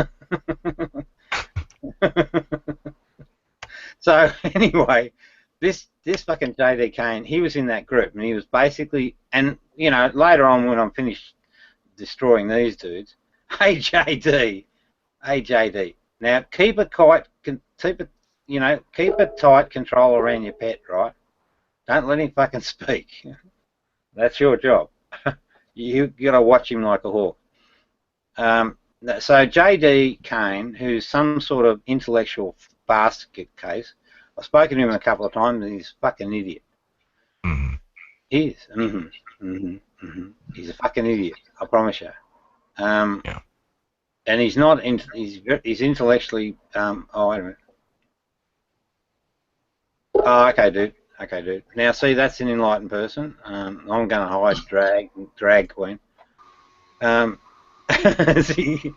So anyway, this fucking JD Kane, he was in that group, and he was basically, and you know, later on when I'm finished destroying these dudes, hey JD, now keep a tight control around your pet, right? Don't let him fucking speak. That's your job. You gotta watch him like a hawk. So JD Kane, who's some sort of intellectual basket case, I've spoken to him a couple of times, and he's a fucking idiot. Mm-hmm. He is. He's a fucking idiot. I promise you. Yeah. And he's not. He's intellectually. Oh, wait a minute. Oh, okay, dude. Okay, dude. Now, see, that's an enlightened person. I'm going to hide drag queen. See,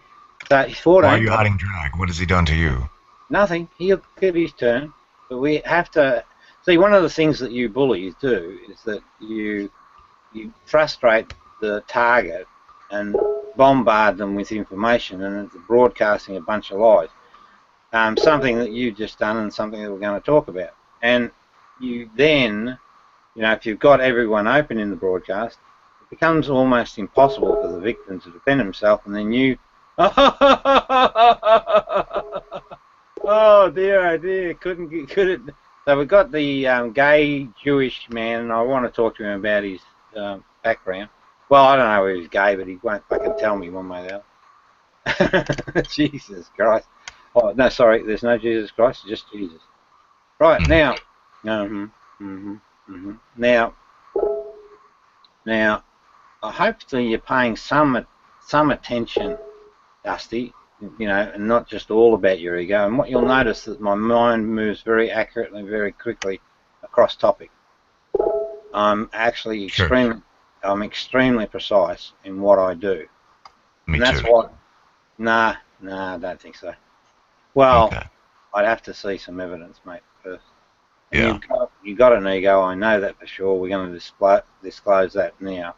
so he's 14. Why are you hiding drag? What has he done to you? Nothing. He'll get his turn. But we have to see. One of the things that you bullies do is that you frustrate the target and bombard them with information, and it's broadcasting a bunch of lies. Something that you've just done, and something that we're going to talk about. And you then, if you've got everyone open in the broadcast, it becomes almost impossible for the victim to defend himself, and then you, oh dear, could it? So we've got the gay Jewish man, and I want to talk to him about his background. Well, I don't know if he's gay, but he won't fucking tell me one way or the other. Jesus Christ. Oh, no, sorry, there's no Jesus Christ, just Jesus. Right, now, now, hopefully you're paying some attention, Dusty, and not just all about your ego. And what you'll notice that my mind moves very accurately, very quickly across topic. I'm actually extremely precise in what I do. Me and that's too. what. Nah, I don't think so. Well, I'd have to see some evidence, mate, first. And Yeah. you've got an ego, I know that for sure. We're going to disclose that now.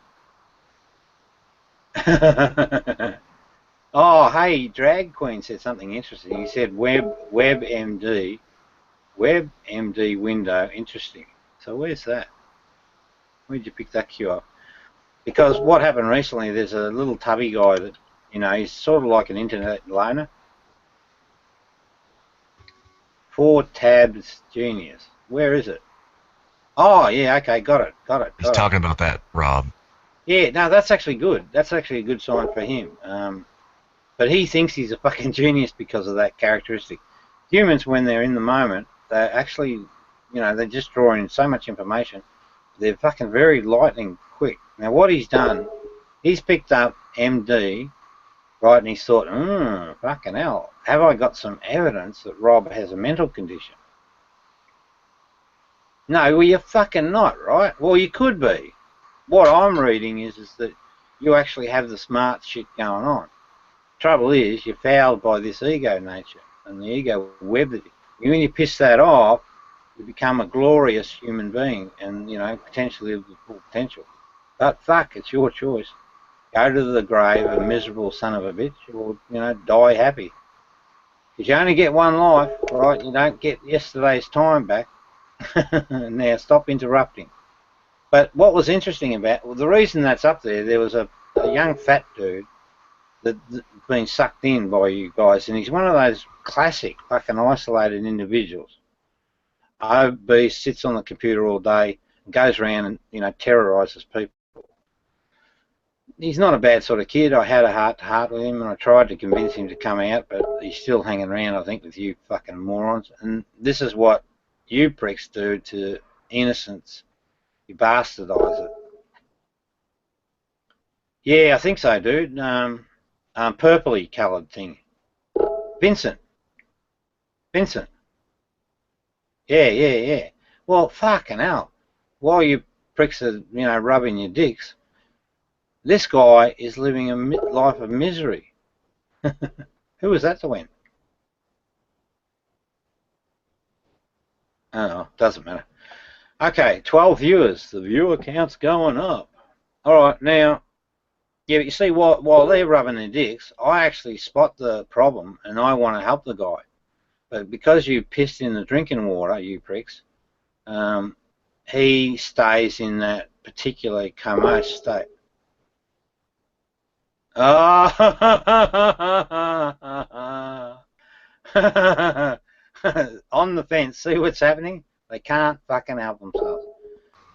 Oh, hey, Drag Queen said something interesting. He said WebMD window, interesting. So where's that? Where'd you pick that cue up? Because what happened recently, there's a little tubby guy that, he's sort of like an internet loner. 4 tabs genius. Where is it? Oh, yeah, okay, got it. He's talking about that, Rob. Yeah, no, that's actually good. That's actually a good sign for him. But he thinks he's a fucking genius because of that characteristic. Humans, when they're in the moment, they're actually, they're just drawing so much information. They're fucking very lightning quick. Now, what he's done, he's picked up MD, right, and he's thought, fucking hell, have I got some evidence that Rob has a mental condition? No, well, you're fucking not, right? Well, you could be. What I'm reading is that you actually have the smart shit going on. Trouble is, you're fouled by this ego nature and the ego web. When you piss that off, you become a glorious human being and, potentially have the full potential. But fuck, it's your choice. Go to the grave a miserable son of a bitch, or, die happy. Because you only get one life, right? You don't get yesterday's time back. Now, stop interrupting. But what was interesting about, the reason that's up there was a young fat dude that's been sucked in by you guys, and he's one of those classic fucking isolated individuals. Obese, sits on the computer all day, goes around and, terrorizes people. He's not a bad sort of kid. I had a heart-to-heart with him, and I tried to convince him to come out, but he's still hanging around, I think, with you fucking morons. And this is what you pricks do to innocence. You bastardize it. Yeah, I think so, dude. Purpley coloured thing. Vincent. Yeah. Well, fucking hell. While you pricks are, rubbing your dicks, this guy is living a life of misery. Who was that to win? Oh, doesn't matter. Okay, 12 viewers. The viewer count's going up. All right, now, yeah, but you see, while they're rubbing their dicks, I actually spot the problem and I want to help the guy. But because you pissed in the drinking water, you pricks, he stays in that particular comatose state. Oh, on the fence. See what's happening? They can't fucking help themselves.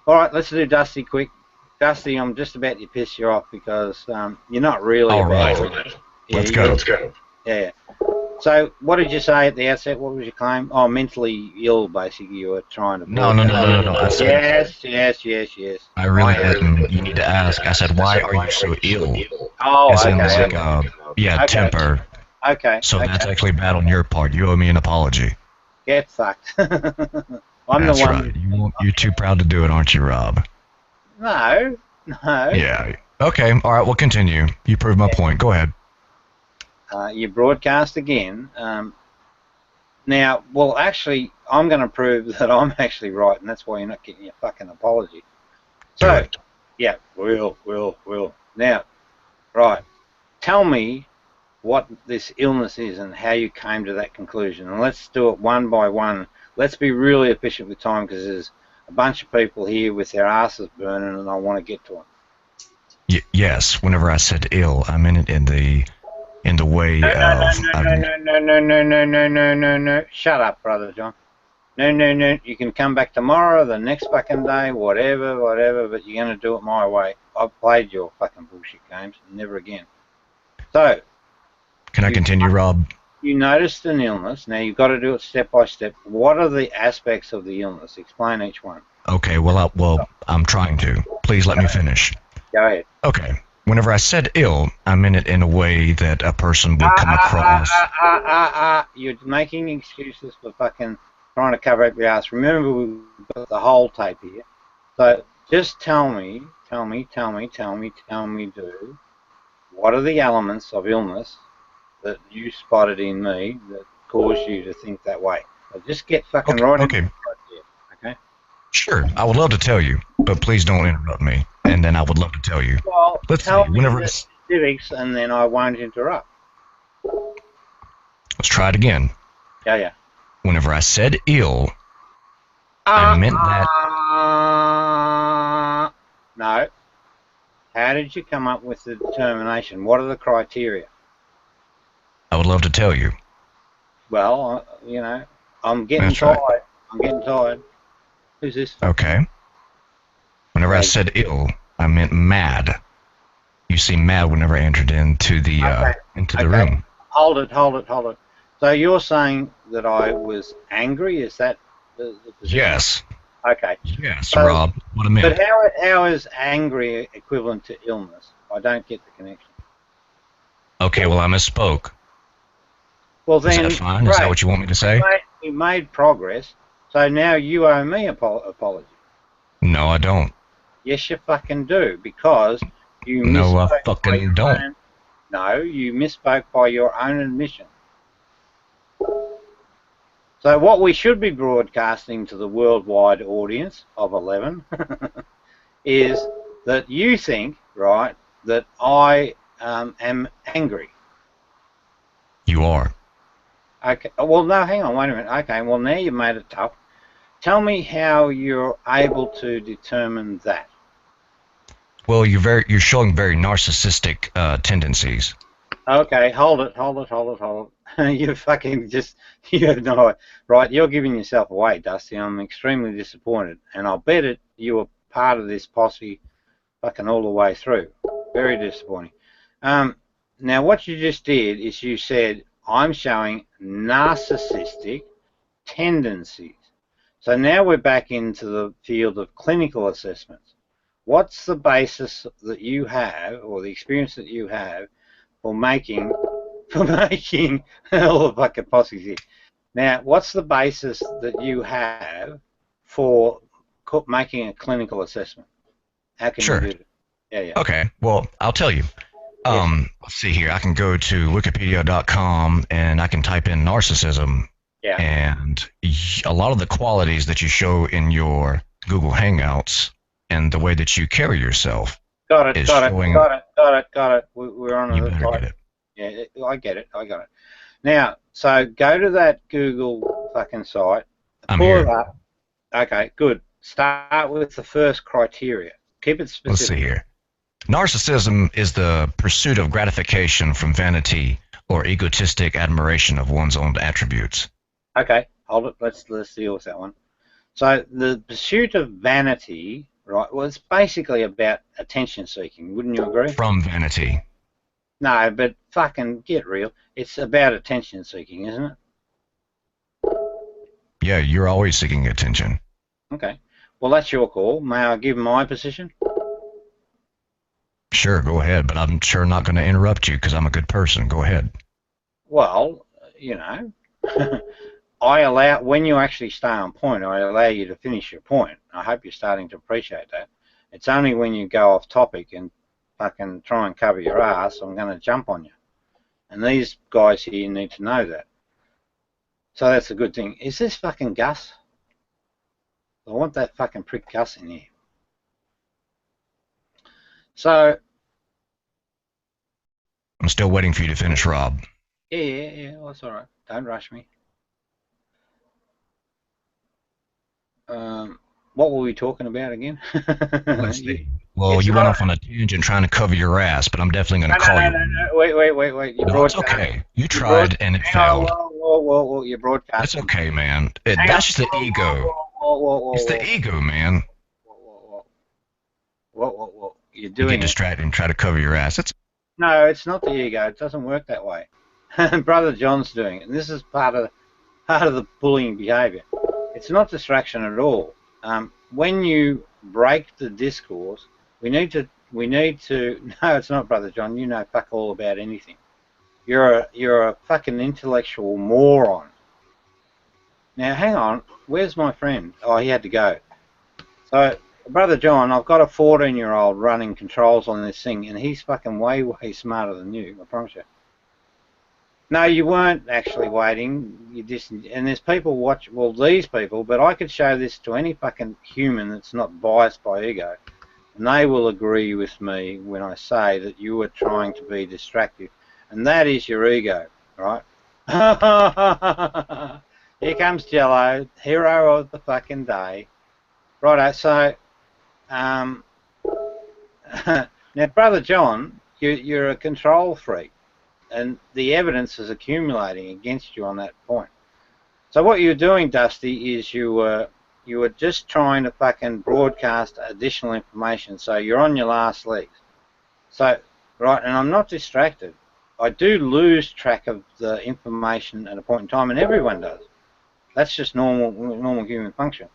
All right, let's do Dusty quick. Dusty, I'm just about to piss you off because you're not really. All about right. it. Let's go. Yeah. So, what did you say at the outset? What was your claim? Oh, mentally ill, basically. You were trying to. No. I said, Yes. I really didn't. You need to ask. I said, why are you so ill? Oh, As in, okay. like, yeah, Okay. temper. Okay. So okay. that's actually bad on your part. You owe me an apology. Get fucked. I'm That's the one. right. You're too proud to do it, aren't you, Rob? No. Yeah. Okay. All right. We'll continue. You proved my point. Go ahead. You broadcast again. Now, well, actually, I'm going to prove that I'm actually right, and that's why you're not getting your fucking apology. Do So, it. yeah, will. Now, right, tell me what this illness is and how you came to that conclusion. And let's do it one by one. Let's be really efficient with time because there's a bunch of people here with their asses burning, and I want to get to them. Yes. Whenever I said ill, I meant it in the way of. No. Shut up, brother John. No. You can come back tomorrow, the next fucking day, whatever, but you're going to do it my way. I've played your fucking bullshit games. Never again. So. Can I continue, Rob? You noticed an illness. Now, you've got to do it step by step. What are the aspects of the illness? Explain each one. Okay. Well, I'm trying to. Please let me finish. Go ahead. Okay. Whenever I said ill, I meant it in a way that a person would come across. You're making excuses for fucking trying to cover up your ass. Remember, we've got the whole tape here. So just tell me, do. What are the elements of illness that you spotted in me that caused you to think that way? So just get fucking right into it. Okay? Sure. I would love to tell you, but please don't interrupt me. And then I would love to tell you. Well, Let's tell see. me Whenever the specifics, and then I won't interrupt. Let's try it again. Yeah. Whenever I said ill, I meant that. No. How did you come up with the determination? What are the criteria? I would love to tell you. Well, I'm getting That's tired. right. I'm getting tired. Who's this? Okay. Whenever I said ill, I meant mad. You seemed mad whenever I entered into the room. Hold it. So you're saying that I was angry? Is that the position? Yes. Okay. Yes, so, Rob. What I meant. But how is angry equivalent to illness? I don't get the connection. Okay, well, I misspoke. Well, then, is that fine? Is that what you want me to say? We made progress, so now you owe me an apology. No, I don't. Yes, you fucking do, because you misspoke. No, I fucking don't. No, you misspoke by your own admission. So what we should be broadcasting to the worldwide audience of 11 is that you think, right, that I am angry. You are. Okay. Well, no, hang on, wait a minute. Okay, well, now you've made it tough. Tell me how you're able to determine that. Well, you're showing very narcissistic tendencies. Okay, hold it. You fucking you have no, right, you're giving yourself away, Dusty. I'm extremely disappointed. And I'll bet you were part of this posse fucking all the way through. Very disappointing. Now, what you just did is you said, I'm showing narcissistic tendencies. So now we're back into the field of clinical assessments. What's the basis that you have, or the experience that you have, for making all the fucking posses here? Now, what's the basis that you have for making a clinical assessment? How can you do it? Yeah. Okay, well, I'll tell you. Let's see here. I can go to wikipedia.com and I can type in narcissism. Yeah. And a lot of the qualities that you show in your Google Hangouts and the way that you carry yourself. Got it. We're on You the better get it. Yeah, I get it. Now, so go to that Google fucking site. I'm pull here. it up. Okay, good. Start with the first criteria. Keep it specific. Let's see here. Narcissism is the pursuit of gratification from vanity or egotistic admiration of one's own attributes. Okay, hold it. Let's deal with that one. So the pursuit of vanity, right? Well, it's basically about attention seeking. Wouldn't you agree? From vanity. No, but fucking get real. It's about attention seeking, isn't it? Yeah, you're always seeking attention. Okay. Well, that's your call. May I give my position? Sure, go ahead, but I'm sure not going to interrupt you because I'm a good person. Go ahead. Well, you know, I allow, when you actually stay on point, I allow you to finish your point. I hope you're starting to appreciate that. It's only when you go off topic and fucking try and cover your ass, I'm going to jump on you. And these guys here need to know that. So that's a good thing. Is this fucking Gus? I want that fucking prick Gus in here. So, I'm still waiting for you to finish, Rob. yeah, well, that's all right. Don't rush me. What were we talking about again? Well, you went off on a tangent trying to cover your ass, but I'm definitely going to call you. No. Wait. No, it's okay. You tried and it failed. Whoa. You broadcast. It's okay, man. That's just the ego. It's the ego, man. Whoa. You're You doing get it. distracted and try to cover your ass. No, it's not the ego. It doesn't work that way. Brother John's doing it, and this is part of the bullying behaviour. It's not distraction at all. When you break the discourse, we need to. No, it's not, Brother John. You know fuck all about anything. You're a fucking intellectual moron. Now, hang on. Where's my friend? Oh, he had to go. So, Brother John, I've got a 14-year-old running controls on this thing, and he's fucking way smarter than you, I promise you. No, you weren't actually waiting. You just, and there's people watch. Well, these people, but I could show this to any fucking human that's not biased by ego, and they will agree with me when I say that you were trying to be distractive, and that is your ego, right? Here comes Jello, hero of the fucking day. Righto, so, now, Brother John, you're a control freak, and the evidence is accumulating against you on that point. So what you're doing, Dusty, is you were just trying to fucking broadcast additional information, so you're on your last legs. So, right, and I'm not distracted. I do lose track of the information at a point in time, and everyone does. That's just normal human function.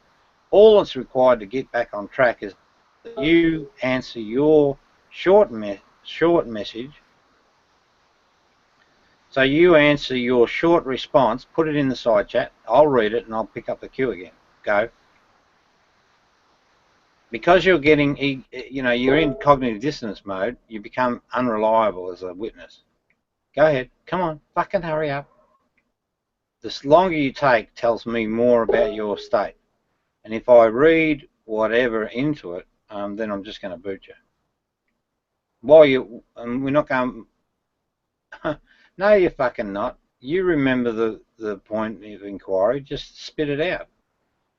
All that's required to get back on track is that you answer your short message. So you answer your short response, put it in the side chat, I'll read it and I'll pick up the cue again. Go. Because you're getting, you're in cognitive dissonance mode, you become unreliable as a witness. Go ahead. Come on. Fucking hurry up. The longer you take tells me more about your state. And if I read whatever into it, then I'm just going to boot you. We're not going... No, you're fucking not. You remember the point of inquiry. Just spit it out.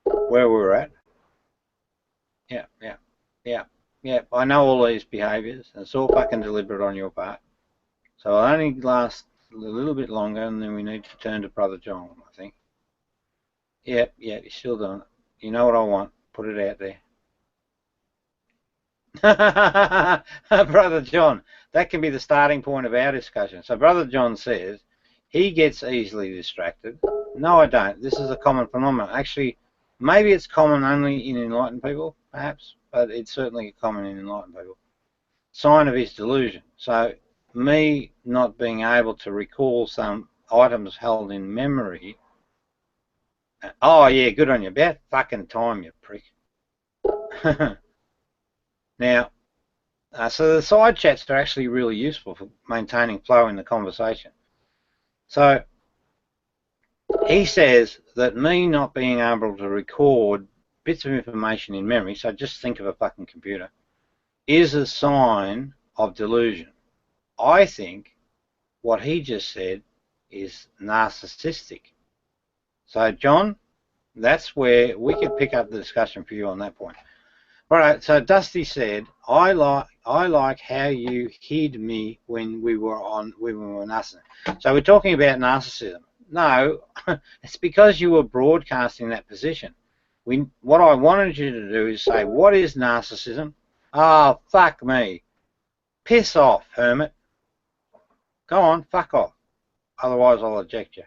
Where we're at. Yeah. I know all these behaviours. And it's all fucking deliberate on your part. So it'll only last a little bit longer, and then we need to turn to Brother John, I think. Yeah, you're still doing it. You know what I want. Put it out there. Brother John, that can be the starting point of our discussion. So Brother John says he gets easily distracted. No, I don't. This is a common phenomenon. Actually, maybe it's common only in enlightened people, perhaps, but it's certainly common in enlightened people. Sign of his delusion. So me not being able to recall some items held in memory. Oh, yeah, good on you. About fucking time, you prick. Now, so the side chats are actually really useful for maintaining flow in the conversation. So he says that me not being able to record bits of information in memory, so just think of a fucking computer, is a sign of delusion. I think what he just said is narcissistic. So, John, that's where we could pick up the discussion for you on that point. All right, so Dusty said, I like how you hid me when we were narcissism. So we're talking about narcissism. No, it's because you were broadcasting that position. What I wanted you to do is say, what is narcissism? Oh, fuck me. Piss off, hermit. Go on, fuck off. Otherwise I'll eject you.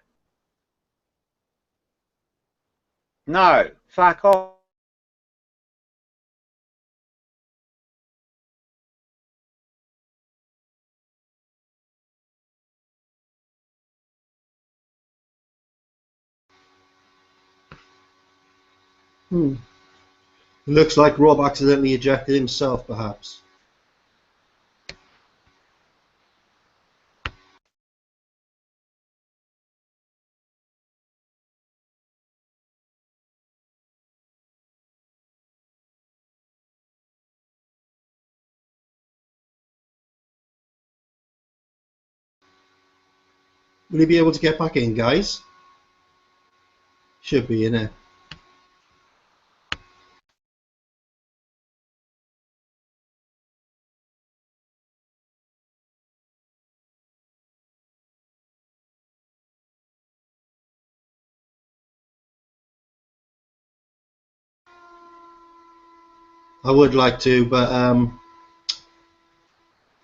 No, fuck off. It looks like Rob accidentally ejected himself, perhaps. Will he be able to get back in, guys? Should be, innit? I would like to, but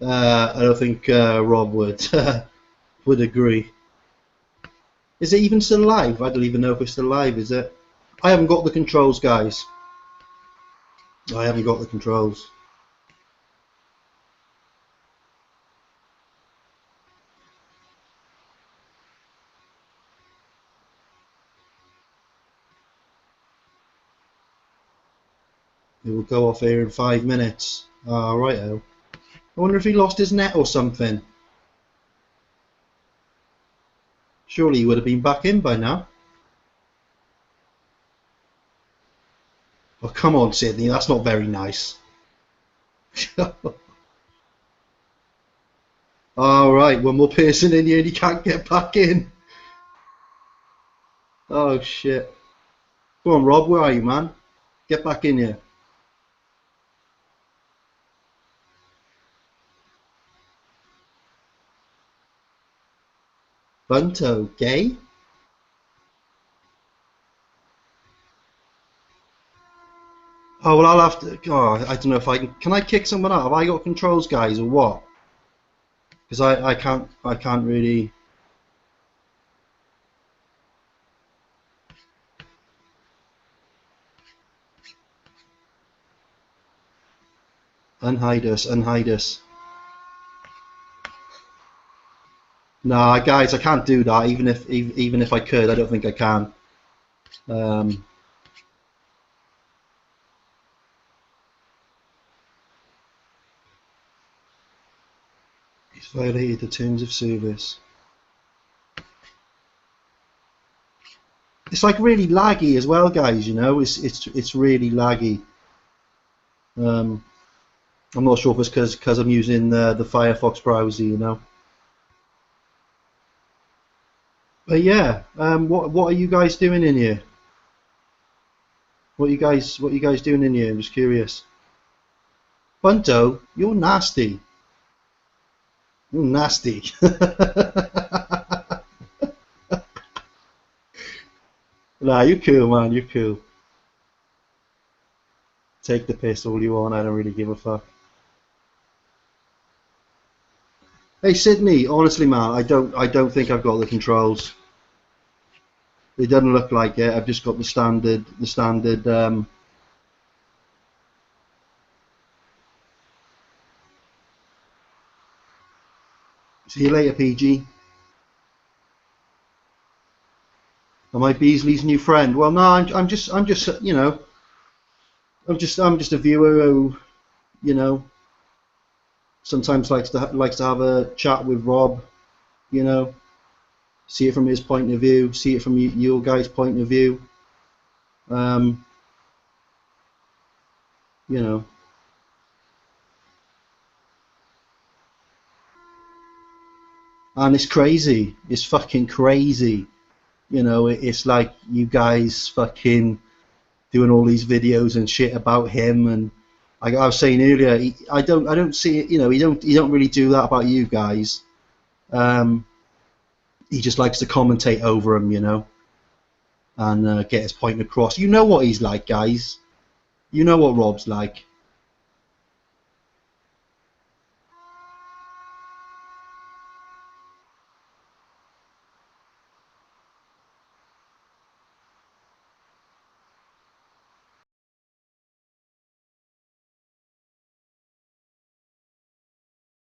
I don't think Rob would would agree. Is it even still live? I don't even know if it's still live, is it? I haven't got the controls, guys. I haven't got the controls. It will go off here in 5 minutes. Ah, righto. I wonder if he lost his net or something. Surely he would have been back in by now. Oh, come on, Sydney. That's not very nice. Alright, one more person in here and he can't get back in. Oh, shit. Go on, Rob. Where are you, man? Get back in here. Bunto, gay? Oh, well, I'll have to... Oh, I don't know if I can... Can I kick someone out? Have I got controls, guys, or what? Because I can't really... Unhide us, unhide us. Nah, guys, I can't do that. Even if I could, I don't think I can. He's violated the terms of service. It's like really laggy as well, guys. You know, it's really laggy. I'm not sure if it's because I'm using the Firefox browser, you know. But yeah, what are you guys doing in here? What you guys doing in here? I'm just curious. Bunto, you're nasty. You're nasty. Nah, you're cool, man. You're cool. Take the piss all you want. I don't really give a fuck. Hey Sydney, honestly, man, I don't think I've got the controls. It doesn't look like it. I've just got the standard. See you later, PG. Am I Beasley's new friend? Well, no, I'm just, you know, I'm just a viewer who, you know, sometimes likes to have a chat with Rob, you know, see it from his point of view, see it from your guys' point of view, you know. And it's crazy. It's fucking crazy. You know, it's like you guys fucking doing all these videos and shit about him, and I was saying earlier, I don't see it. You know, he don't really do that about you guys. He just likes to commentate over him, you know, and get his point across. You know what he's like, guys. You know what Rob's like.